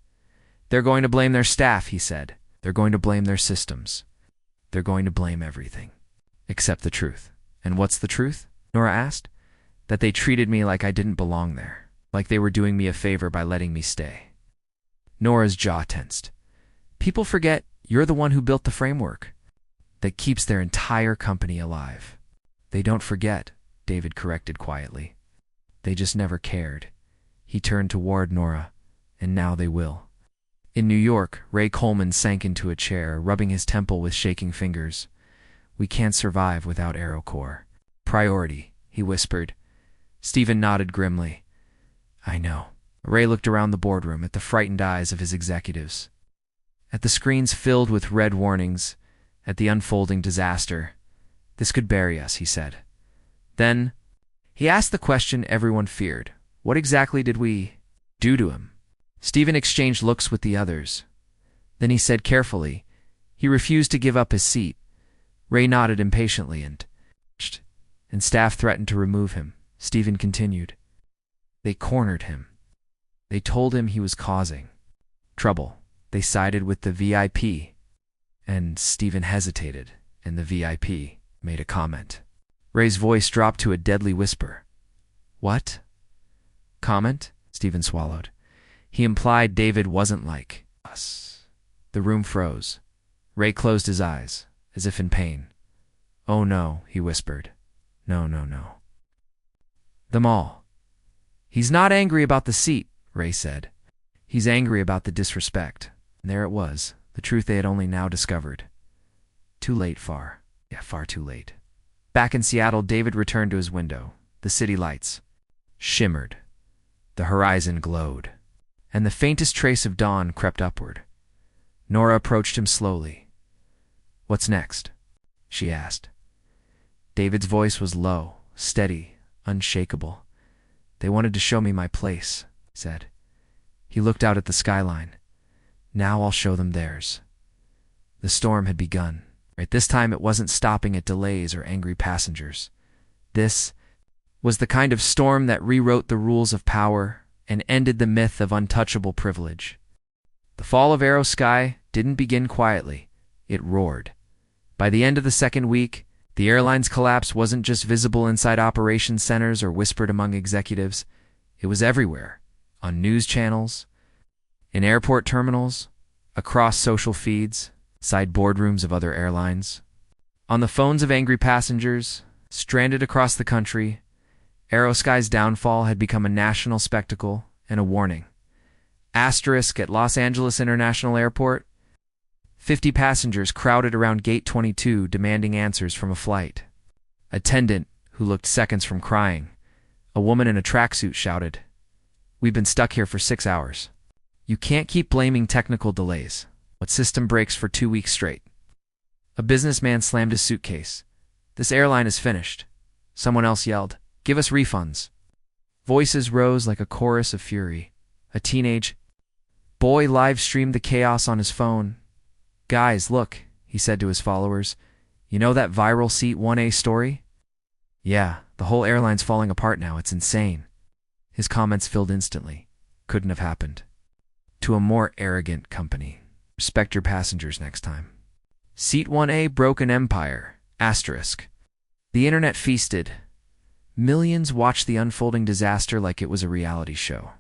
"They're going to blame their staff," he said. "They're going to blame their systems. They're going to blame everything. Except the truth." "And what's the truth?" Nora asked. "That they treated me like I didn't belong there. Like they were doing me a favor by letting me stay." Nora's jaw tensed. "People forget you're the one who built the framework that keeps their entire company alive." "They don't forget," David corrected quietly. "They just never cared." He turned toward Nora. "And now they will." In New York, Ray Coleman sank into a chair, rubbing his temple with shaking fingers. "We can't survive without AeroCore." "Priority," he whispered. Stephen nodded grimly. "I know." Ray looked around the boardroom at the frightened eyes of his executives, at the screens filled with red warnings, at the unfolding disaster. "This could bury us," he said. Then he asked the question everyone feared. "What exactly did we do to him?" Stephen exchanged looks with the others. Then he said carefully, "He refused to give up his seat." Ray nodded impatiently and staff threatened to remove him. Stephen continued. "They cornered him. They told him he was causing trouble. They sided with the VIP." And Stephen hesitated, and the VIP made a comment. Ray's voice dropped to a deadly whisper. "What?" "Comment?" Stephen swallowed. "He implied David wasn't like us." The room froze. Ray closed his eyes, as if in pain. "Oh no," he whispered. "No, no, no. Them all." "He's not angry about the seat," Ray said. "He's angry about the disrespect." And there it was, the truth they had only now discovered. Too late, far too late. Back in Seattle, David returned to his window. The city lights shimmered. The horizon glowed. And the faintest trace of dawn crept upward. Nora approached him slowly. "What's next?" she asked. David's voice was low, steady, unshakable. "They wanted to show me my place," he said. He looked out at the skyline. "Now I'll show them theirs." The storm had begun. This time it wasn't stopping at delays or angry passengers. This was the kind of storm that rewrote the rules of power and ended the myth of untouchable privilege. The fall of Aerosky didn't begin quietly. It roared. By the end of the second week, the airline's collapse wasn't just visible inside operations centers or whispered among executives. It was everywhere, on news channels, in airport terminals, across social feeds, side boardrooms of other airlines, on the phones of angry passengers, stranded across the country. Aerosky's downfall had become a national spectacle and a warning. Asterisk at Los Angeles International Airport. 50 passengers crowded around Gate 22 demanding answers from a flight. Attendant, who looked seconds from crying, a woman in a tracksuit, shouted, We've been stuck here for 6 hours. You can't keep blaming technical delays. What system breaks for 2 weeks straight? A businessman slammed his suitcase. This airline is finished. Someone else yelled, "Give us refunds." Voices rose like a chorus of fury. A teenage boy live-streamed the chaos on his phone. "Guys, look," he said to his followers. "You know that viral Seat 1A story? Yeah, the whole airline's falling apart now. It's insane." His comments filled instantly. Couldn't have happened to a more arrogant company. Respect your passengers next time. Seat 1A broke an empire. Asterisk. The internet feasted. Millions watched the unfolding disaster like it was a reality show.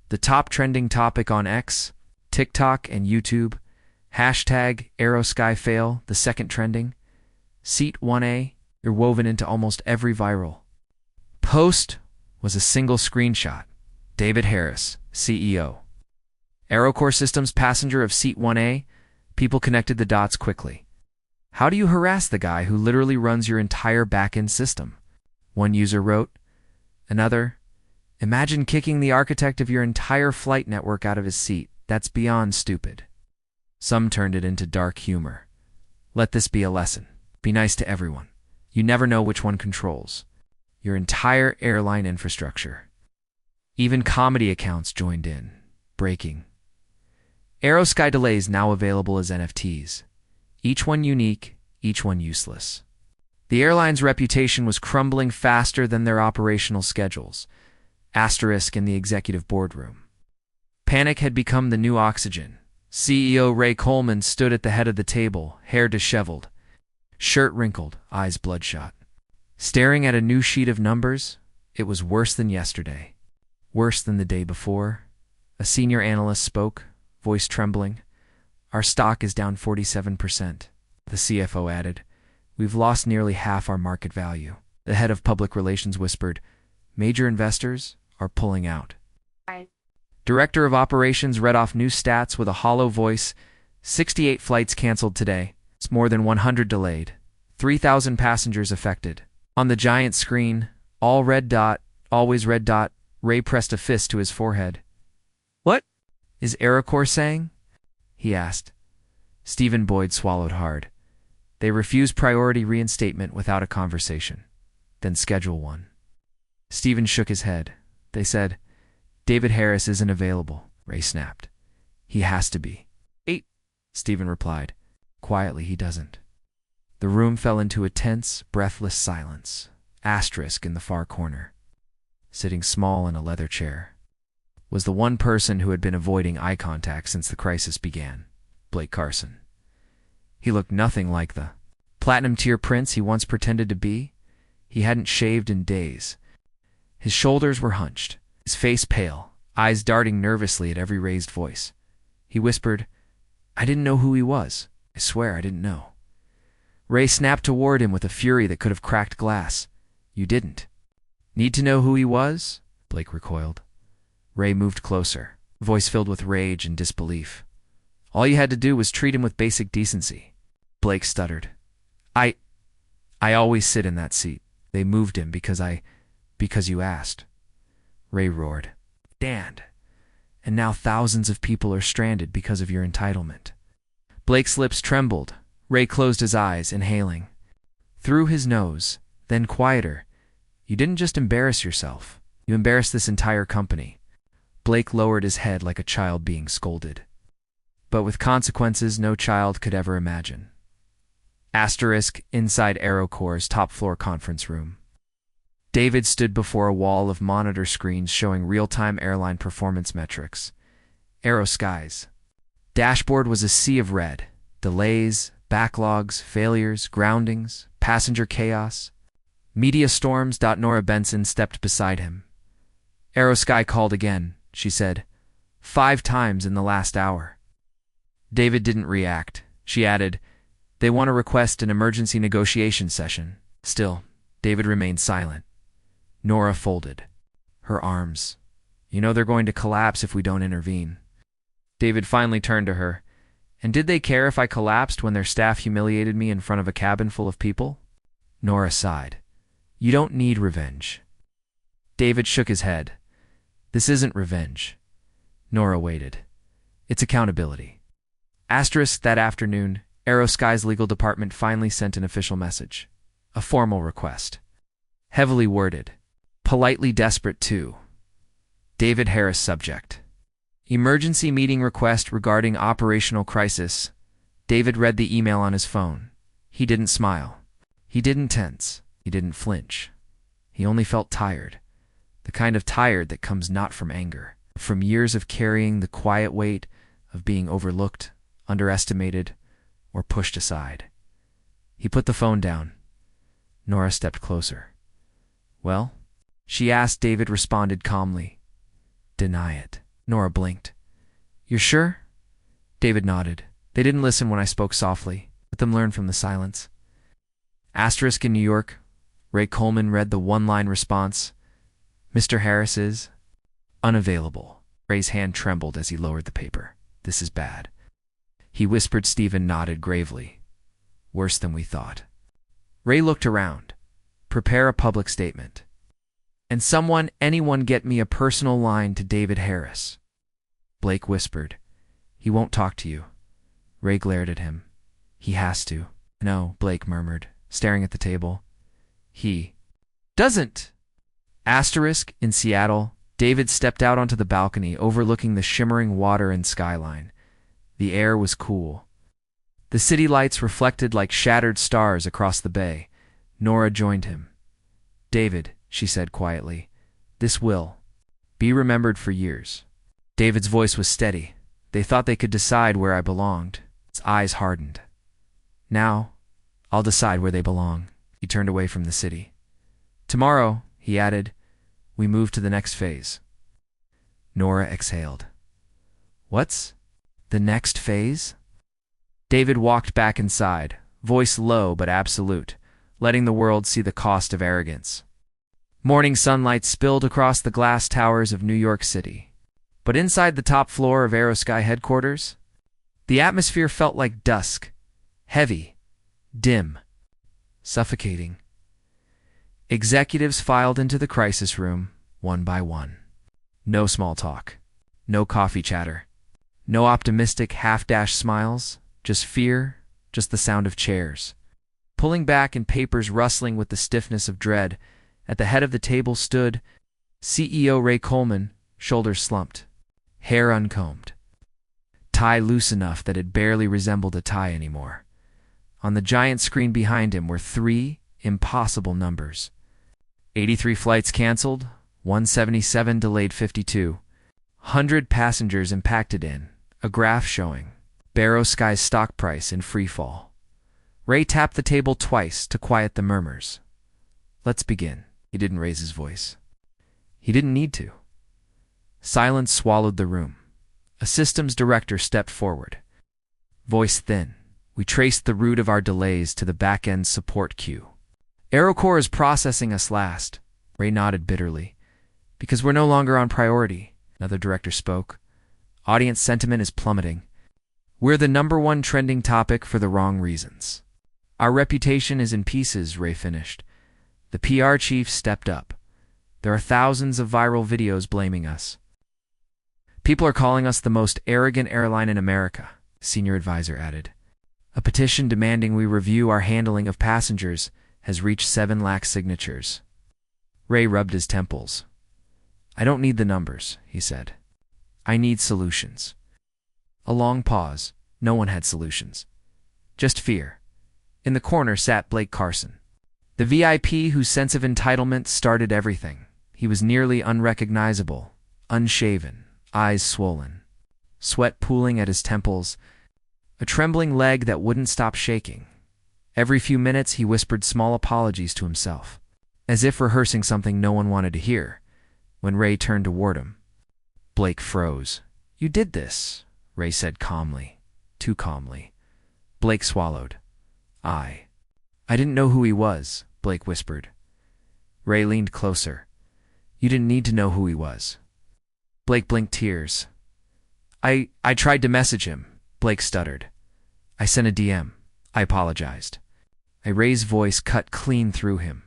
The top trending topic on X, TikTok, and YouTube, hashtag #AeroSkyFail, the second trending. Seat 1A, you're woven into almost every viral post was a single screenshot. David Harris, CEO. Aerocore Systems passenger of Seat 1A, people connected the dots quickly. How do you harass the guy who literally runs your entire back-end system? One user wrote. Another, imagine kicking the architect of your entire flight network out of his seat. That's beyond stupid. Some turned it into dark humor. Let this be a lesson. Be nice to everyone. You never know which one controls your entire airline infrastructure. Even comedy accounts joined in. Breaking. Aerosky delays now available as NFTs. Each one unique, each one useless. The airline's reputation was crumbling faster than their operational schedules. Asterisk in the executive boardroom. Panic had become the new oxygen. CEO Ray Coleman stood at the head of the table, hair disheveled, shirt wrinkled, eyes bloodshot. Staring at a new sheet of numbers, it was worse than yesterday. Worse than the day before. A senior analyst spoke, voice trembling. Our stock is down 47%. The CFO added, we've lost nearly half our market value. The head of public relations whispered, major investors are pulling out. Director of operations read off new stats with a hollow voice. 68 flights canceled today. It's more than 100 delayed. 3,000 passengers affected. On the giant screen, all red dot, always red dot, Ray pressed a fist to his forehead. What is Aerocore saying? He asked. Stephen Boyd swallowed hard. They refused priority reinstatement without a conversation. Then schedule one. Stephen shook his head. They said, David Harris isn't available. Ray snapped. He has to be. 8, Stephen replied. Quietly, he doesn't. The room fell into a tense, breathless silence. Asterisk in the far corner. Sitting small in a leather chair was the one person who had been avoiding eye contact since the crisis began, Blake Carson. He looked nothing like the platinum-tier prince he once pretended to be. He hadn't shaved in days. His shoulders were hunched, his face pale, eyes darting nervously at every raised voice. He whispered, I didn't know who he was. I swear I didn't know. Ray snapped toward him with a fury that could have cracked glass. You didn't. Need to know who he was? Blake recoiled. Ray moved closer, voice filled with rage and disbelief. All you had to do was treat him with basic decency. Blake stuttered. I always sit in that seat. They moved him because you asked. Ray roared. Damned. And now thousands of people are stranded because of your entitlement. Blake's lips trembled. Ray closed his eyes, inhaling. Through his nose, then quieter. You didn't just embarrass yourself. You embarrassed this entire company. Blake lowered his head like a child being scolded. But with consequences no child could ever imagine. Asterisk inside Aerocore's top-floor conference room. David stood before a wall of monitor screens showing real-time airline performance metrics. Aerosky's dashboard was a sea of red. Delays, backlogs, failures, groundings, passenger chaos. Media storms. Nora Benson stepped beside him. Aerosky called again, she said. 5 times in the last hour. David didn't react. She added, they want to request an emergency negotiation session. Still, David remained silent. Nora folded her arms. You know they're going to collapse if we don't intervene. David finally turned to her. And did they care if I collapsed when their staff humiliated me in front of a cabin full of people? Nora sighed. You don't need revenge. David shook his head. This isn't revenge. Nora waited. It's accountability. Asterisk that afternoon, Aerosky's legal department finally sent an official message. A formal request. Heavily worded. Politely desperate too. David Harris subject. Emergency meeting request regarding operational crisis. David read the email on his phone. He didn't smile. He didn't tense. He didn't flinch. He only felt tired. The kind of tired that comes not from anger, from years of carrying the quiet weight of being overlooked, underestimated, or pushed aside. He put the phone down. Nora stepped closer. Well? She asked. David responded calmly. Deny it. Nora blinked. You're sure? David nodded. They didn't listen when I spoke softly. Let them learn from the silence. Asterisk in New York. Ray Coleman read the one-line response. Mr. Harris is unavailable. Ray's hand trembled as he lowered the paper. This is bad. He whispered. Stephen nodded gravely. Worse than we thought. Ray looked around. Prepare a public statement. And anyone get me a personal line to David Harris. Blake whispered. He won't talk to you. Ray glared at him. He has to. No, Blake murmured, staring at the table. He doesn't. Asterisk in Seattle. David stepped out onto the balcony overlooking the shimmering water and skyline. The air was cool. The city lights reflected like shattered stars across the bay. Nora joined him. David, she said quietly, this will be remembered for years. David's voice was steady. They thought they could decide where I belonged. His eyes hardened. Now, I'll decide where they belong. He turned away from the city. Tomorrow, he added, we move to the next phase. Nora exhaled. What's the next phase? David walked back inside, voice low but absolute, letting the world see the cost of arrogance. Morning sunlight spilled across the glass towers of New York City. But inside the top floor of Aerosky headquarters, the atmosphere felt like dusk, heavy, dim, suffocating. Executives filed into the crisis room, one by one. No small talk, no coffee chatter, no optimistic half-dash smiles, just fear, just the sound of chairs. Pulling back and papers rustling with the stiffness of dread, at the head of the table stood CEO Ray Coleman, shoulders slumped, hair uncombed, tie loose enough that it barely resembled a tie anymore. On the giant screen behind him were 3 impossible numbers. 83 flights canceled, 177 delayed 52. 100 passengers impacted in, a graph showing Aerosky's stock price in free fall. Ray tapped the table twice to quiet the murmurs. Let's begin. He didn't raise his voice. He didn't need to. Silence swallowed the room. A systems director stepped forward. Voice thin. We traced the root of our delays to the back-end support queue. AeroCore is processing us last. Ray nodded bitterly. Because we're no longer on priority, another director spoke. Audience sentiment is plummeting. We're the #1 trending topic for the wrong reasons. Our reputation is in pieces, Ray finished. The PR chief stepped up. There are thousands of viral videos blaming us. People are calling us the most arrogant airline in America, senior advisor added. A petition demanding we review our handling of passengers has reached 7 lakh signatures. Ray rubbed his temples. I don't need the numbers, he said. I need solutions. A long pause. No one had solutions. Just fear. In the corner sat Blake Carson, the VIP whose sense of entitlement started everything. He was nearly unrecognizable, unshaven, eyes swollen, sweat pooling at his temples, a trembling leg that wouldn't stop shaking. Every few minutes he whispered small apologies to himself, as if rehearsing something no one wanted to hear. When Ray turned toward him, Blake froze. You did this, Ray said calmly, too calmly. Blake swallowed. I didn't know who he was, Blake whispered. Ray leaned closer. You didn't need to know who he was. Blake blinked tears. I tried to message him, Blake stuttered. I sent a DM. I apologized. Ray's voice cut clean through him.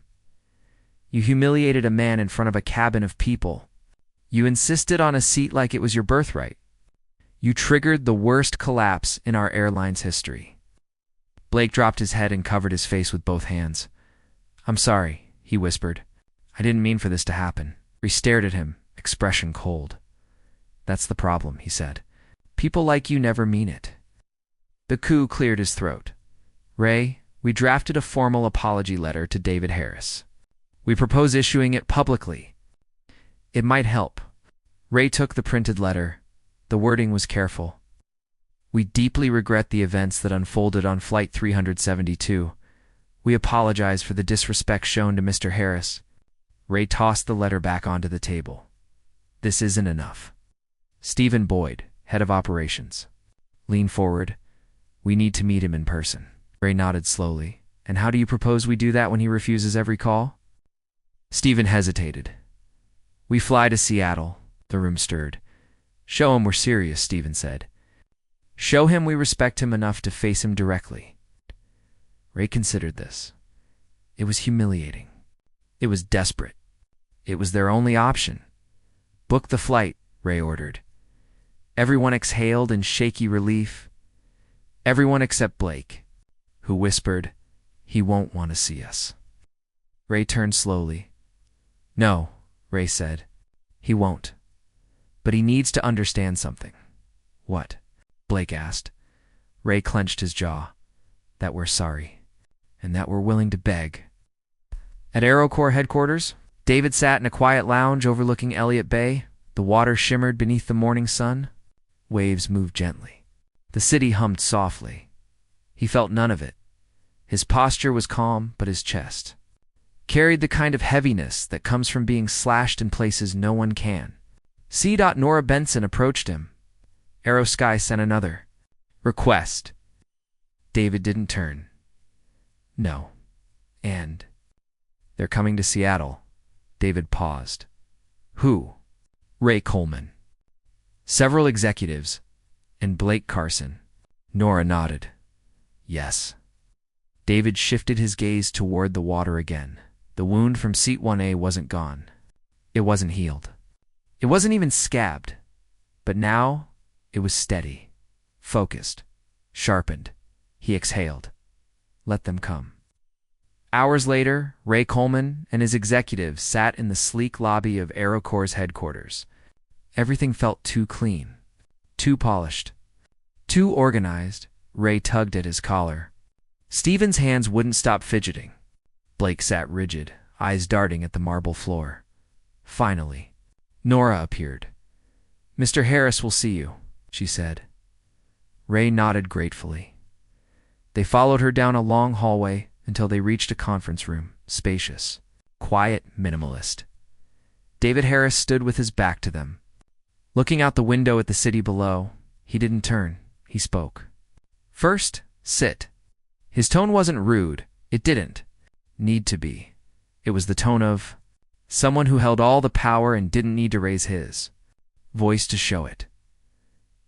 You humiliated a man in front of a cabin of people. You insisted on a seat like it was your birthright. You triggered the worst collapse in our airline's history. Blake dropped his head and covered his face with both hands. I'm sorry, he whispered. I didn't mean for this to happen. Ray stared at him, expression cold. That's the problem, he said. People like you never mean it. The coup cleared his throat. Ray, we drafted a formal apology letter to David Harris. We propose issuing it publicly. It might help. Ray took the printed letter. The wording was careful. We deeply regret the events that unfolded on Flight 372. We apologize for the disrespect shown to Mr. Harris. Ray tossed the letter back onto the table. This isn't enough. Stephen Boyd, head of operations. Lean forward. We need to meet him in person. Ray nodded slowly. And how do you propose we do that when he refuses every call? Stephen hesitated. We fly to Seattle. The room stirred. Show him we're serious, Stephen said. Show him we respect him enough to face him directly. Ray considered this. It was humiliating. It was desperate. It was their only option. Book the flight, Ray ordered. Everyone exhaled in shaky relief. Everyone except Blake, who whispered, he won't want to see us. Ray turned slowly. No, Ray said. He won't. But he needs to understand something. What? Blake asked. Ray clenched his jaw. That we're sorry. And that we're willing to beg. At AeroCorps headquarters, David sat in a quiet lounge overlooking Elliott Bay. The water shimmered beneath the morning sun. Waves moved gently. The city hummed softly. He felt none of it. His posture was calm, but his chest carried the kind of heaviness that comes from being slashed in places no one can. C. Nora Benson approached him. Aerosky sent another request. David didn't turn. No. And they're coming to Seattle. David paused. Who? Ray Coleman. Several executives. And Blake Carson. Nora nodded. Yes. David shifted his gaze toward the water again. The wound from Seat 1A wasn't gone. It wasn't healed. It wasn't even scabbed. But now, it was steady, focused, sharpened. He exhaled. Let them come. Hours later, Ray Coleman and his executives sat in the sleek lobby of AeroCorps headquarters. Everything felt too clean, too polished, too organized. Ray tugged at his collar. Stephen's hands wouldn't stop fidgeting. Blake sat rigid, eyes darting at the marble floor. Finally, Nora appeared. Mr. Harris will see you, she said. Ray nodded gratefully. They followed her down a long hallway until they reached a conference room, spacious, quiet, minimalist. David Harris stood with his back to them. Looking out the window at the city below, he didn't turn. He spoke. First, sit. His tone wasn't rude. It didn't need to be. It was the tone of someone who held all the power and didn't need to raise his voice to show it.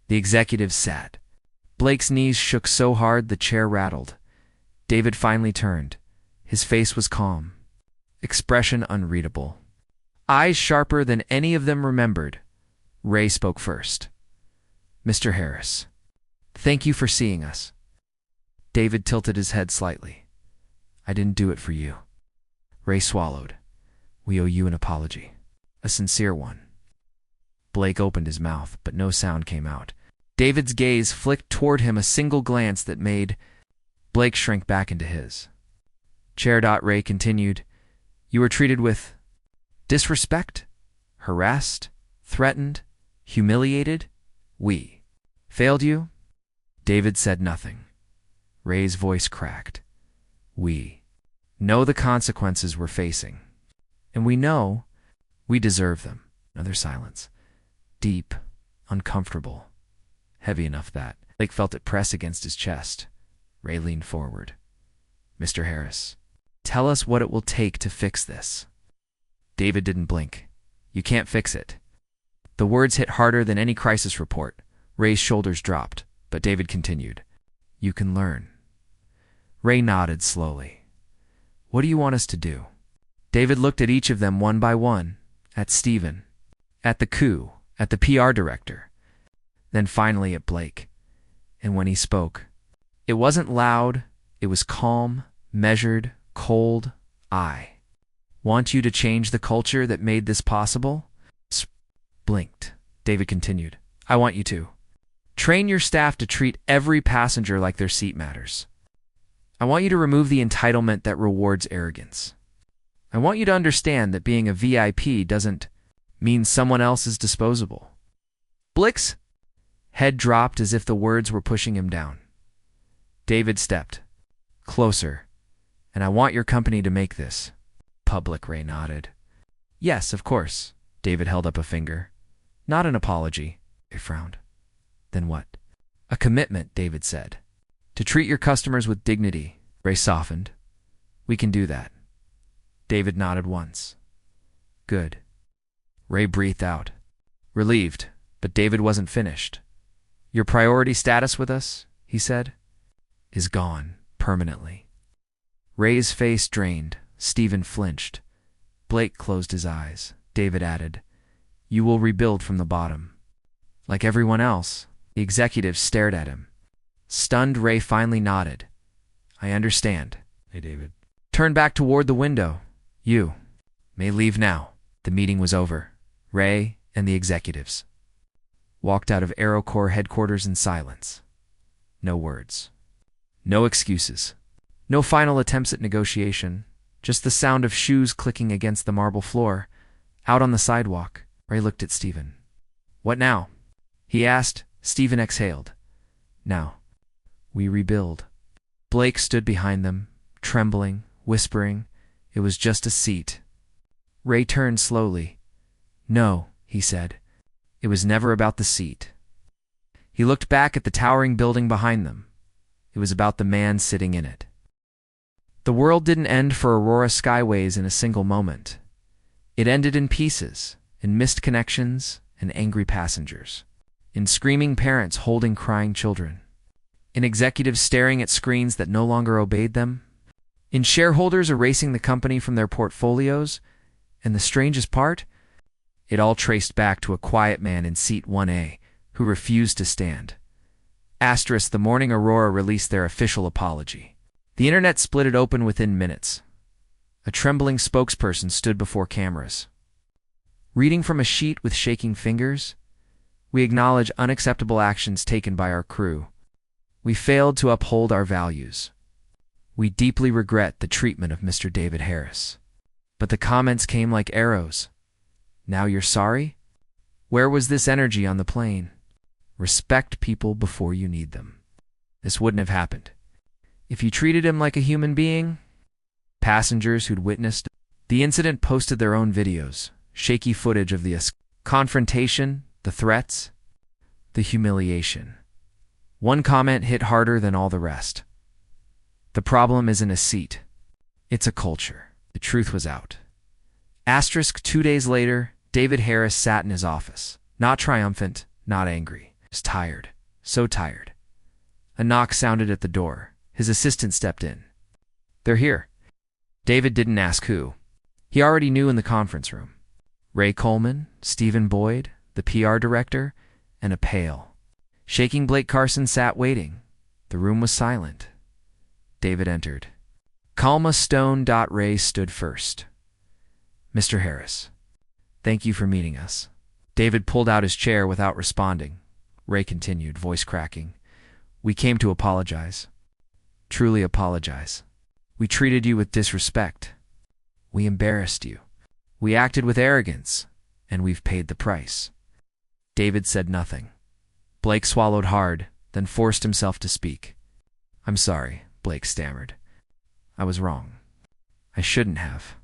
The executives sat. Blake's knees shook so hard the chair rattled. David finally turned. His face was calm, expression unreadable, eyes sharper than any of them remembered. Ray spoke first. Mr. Harris, thank you for seeing us. David tilted his head slightly. I didn't do it for you. Ray swallowed. We owe you an apology. A sincere one. Blake opened his mouth, but no sound came out. David's gaze flicked toward him, a single glance that made Blake shrink back into his. Chair. Ray continued. You were treated with disrespect, harassed, threatened, humiliated. We failed you? David said nothing. Ray's voice cracked. We know the consequences we're facing. And we know we deserve them. Another silence. Deep, uncomfortable, heavy enough that Blake felt it press against his chest. Ray leaned forward. Mr. Harris, tell us what it will take to fix this. David didn't blink. You can't fix it. The words hit harder than any crisis report. Ray's shoulders dropped, but David continued. You can learn. Ray nodded slowly. What do you want us to do? David looked at each of them one by one, at Stephen, at the coup, at the PR director, then finally at Blake. And when he spoke, it wasn't loud, it was calm, measured, cold. I want you to change the culture that made this possible? Blinked. David continued. I want you to train your staff to treat every passenger like their seat matters. I want you to remove the entitlement that rewards arrogance. I want you to understand that being a VIP doesn't mean someone else is disposable. Blake's head dropped as if the words were pushing him down. David stepped closer. And I want your company to make this public. Ray nodded. Yes, of course. David held up a finger. Not an apology. Ray frowned. Then what? A commitment, David said. To treat your customers with dignity. Ray softened. We can do that. David nodded once. Good. Ray breathed out, relieved, but David wasn't finished. Your priority status with us, he said, is gone permanently. Ray's face drained. Stephen flinched. Blake closed his eyes. David added, You will rebuild from the bottom. Like everyone else, the executives stared at him. Stunned, Ray finally nodded. I understand. Hey, David. Turned back toward the window. You may leave now. The meeting was over. Ray and the executives walked out of AeroCorps headquarters in silence. No words. No excuses. No final attempts at negotiation. Just the sound of shoes clicking against the marble floor. Out on the sidewalk, Ray looked at Stephen. What now? He asked. Stephen exhaled. Now, we rebuild. Blake stood behind them, trembling, whispering. It was just a seat. Ray turned slowly. No, he said. It was never about the seat. He looked back at the towering building behind them. It was about the man sitting in it. The world didn't end for Aurora Skyways in a single moment. It ended in pieces, in missed connections and angry passengers, in screaming parents holding crying children, in executives staring at screens that no longer obeyed them, in shareholders erasing the company from their portfolios, and the strangest part, it all traced back to a quiet man in seat 1A who refused to stand. Asterisk, the morning Aurora released their official apology. The internet split it open within minutes. A trembling spokesperson stood before cameras. Reading from a sheet with shaking fingers, we acknowledge unacceptable actions taken by our crew. We failed to uphold our values. We deeply regret the treatment of Mr. David Harris. But the comments came like arrows. Now you're sorry? Where was this energy on the plane? Respect people before you need them. This wouldn't have happened if you treated him like a human being. Passengers who'd witnessed the incident posted their own videos, shaky footage of the confrontation, the threats, the humiliation. One comment hit harder than all the rest. The problem isn't a seat. It's a culture. The truth was out. Asterisk, 2 days later, David Harris sat in his office. Not triumphant, not angry. Just tired. So tired. A knock sounded at the door. His assistant stepped in. They're here. David didn't ask who. He already knew in the conference room. Ray Coleman, Stephen Boyd, the PR director, and a pale, shaking Blake Carson sat waiting. The room was silent. David entered. Calma Stone. Ray stood first. Mr. Harris, thank you for meeting us. David pulled out his chair without responding. Ray continued, voice cracking. We came to apologize. Truly apologize. We treated you with disrespect. We embarrassed you. We acted with arrogance, and we've paid the price. David said nothing. Blake swallowed hard, then forced himself to speak. I'm sorry, Blake stammered. I was wrong. I shouldn't have.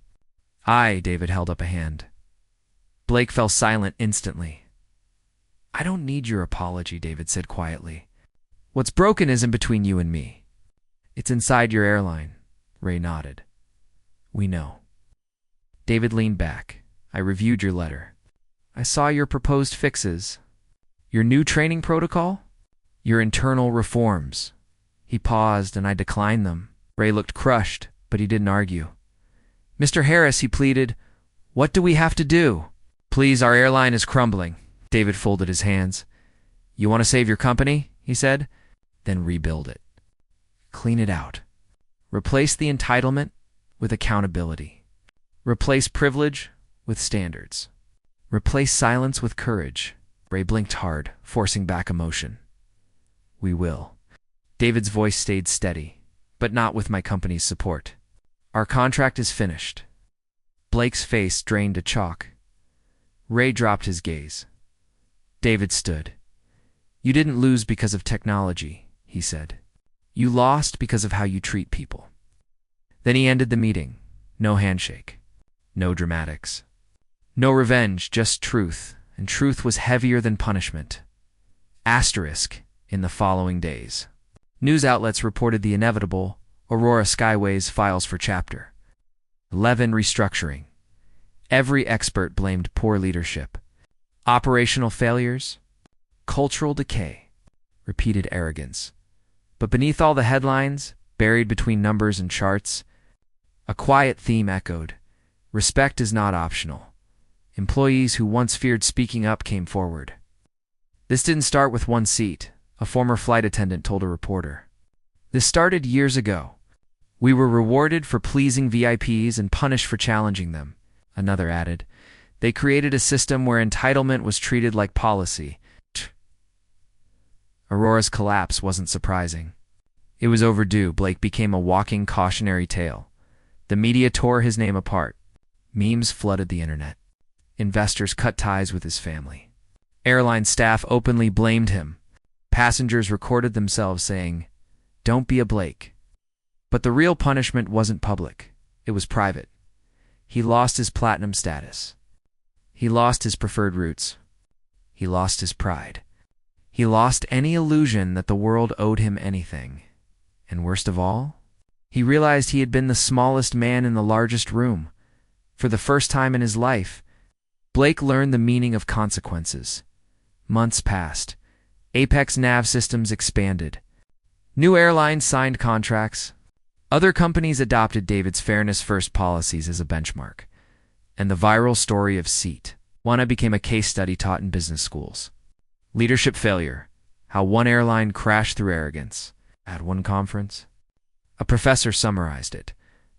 David held up a hand. Blake fell silent instantly. I don't need your apology, David said quietly. What's broken isn't between you and me. It's inside your airline. Ray nodded. We know. David leaned back. I reviewed your letter. I saw your proposed fixes. Your new training protocol? Your internal reforms. He paused, and I declined them. Ray looked crushed, but he didn't argue. Mr. Harris, he pleaded, what do we have to do? Please, our airline is crumbling. David folded his hands. You want to save your company? He said. Then rebuild it. Clean it out. Replace the entitlement with accountability. Replace privilege with standards. Replace silence with courage. Ray blinked hard, forcing back emotion. We will. David's voice stayed steady, but not with my company's support. Our contract is finished. Blake's face drained to chalk. Ray dropped his gaze. David stood. You didn't lose because of technology, he said. You lost because of how you treat people. Then he ended the meeting. No handshake. No dramatics. No revenge, just truth, and truth was heavier than punishment. Asterisk in the following days. News outlets reported the inevitable. Aurora Skyways files for Chapter 11 restructuring. Every expert blamed poor leadership. Operational failures. Cultural decay. Repeated arrogance. But beneath all the headlines, buried between numbers and charts, a quiet theme echoed. Respect is not optional. Employees who once feared speaking up came forward. This didn't start with one seat, a former flight attendant told a reporter. This started years ago. We were rewarded for pleasing VIPs and punished for challenging them, another added. They created a system where entitlement was treated like policy. Aurora's collapse wasn't surprising. It was overdue. Blake became a walking cautionary tale. The media tore his name apart. Memes flooded the internet. Investors cut ties with his family. Airline staff openly blamed him. Passengers recorded themselves saying, "Don't be a Blake." But the real punishment wasn't public. It was private. He lost his platinum status. He lost his preferred routes. He lost his pride. He lost any illusion that the world owed him anything. And worst of all, he realized he had been the smallest man in the largest room. For the first time in his life, Blake learned the meaning of consequences. Months passed. Apex nav systems expanded. New airlines signed contracts. Other companies adopted David's fairness-first policies as a benchmark. And the viral story of Seat One became a case study taught in business schools. Leadership failure. How one airline crashed through arrogance. At one conference, a professor summarized it.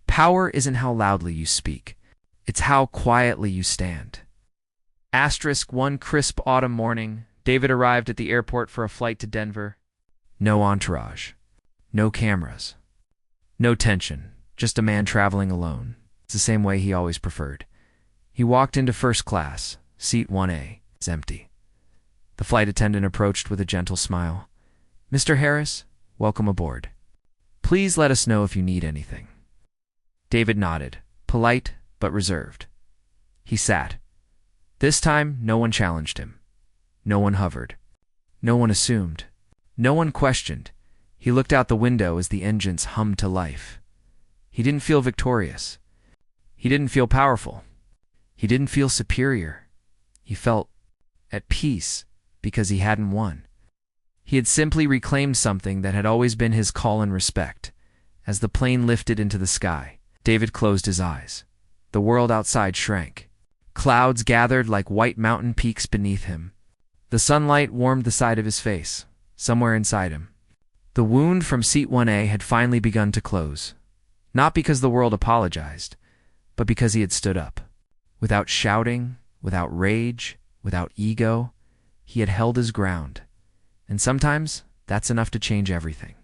Power isn't how loudly you speak. It's how quietly you stand. Asterisk one crisp autumn morning, David arrived at the airport for a flight to Denver. No entourage. No cameras. No tension. Just a man traveling alone. It's the same way he always preferred. He walked into first class. Seat 1A. It's empty. The flight attendant approached with a gentle smile. Mr. Harris, welcome aboard. Please let us know if you need anything. David nodded, polite but reserved. He sat. This time, no one challenged him. No one hovered. No one assumed. No one questioned. He looked out the window as the engines hummed to life. He didn't feel victorious. He didn't feel powerful. He didn't feel superior. He felt at peace because he hadn't won. He had simply reclaimed something that had always been his call and respect. As the plane lifted into the sky, David closed his eyes. The world outside shrank. Clouds gathered like white mountain peaks beneath him. The sunlight warmed the side of his face, somewhere inside him. The wound from Seat 1A had finally begun to close. Not because the world apologized, but because he had stood up. Without shouting, without rage, without ego, he had held his ground. And sometimes that's enough to change everything.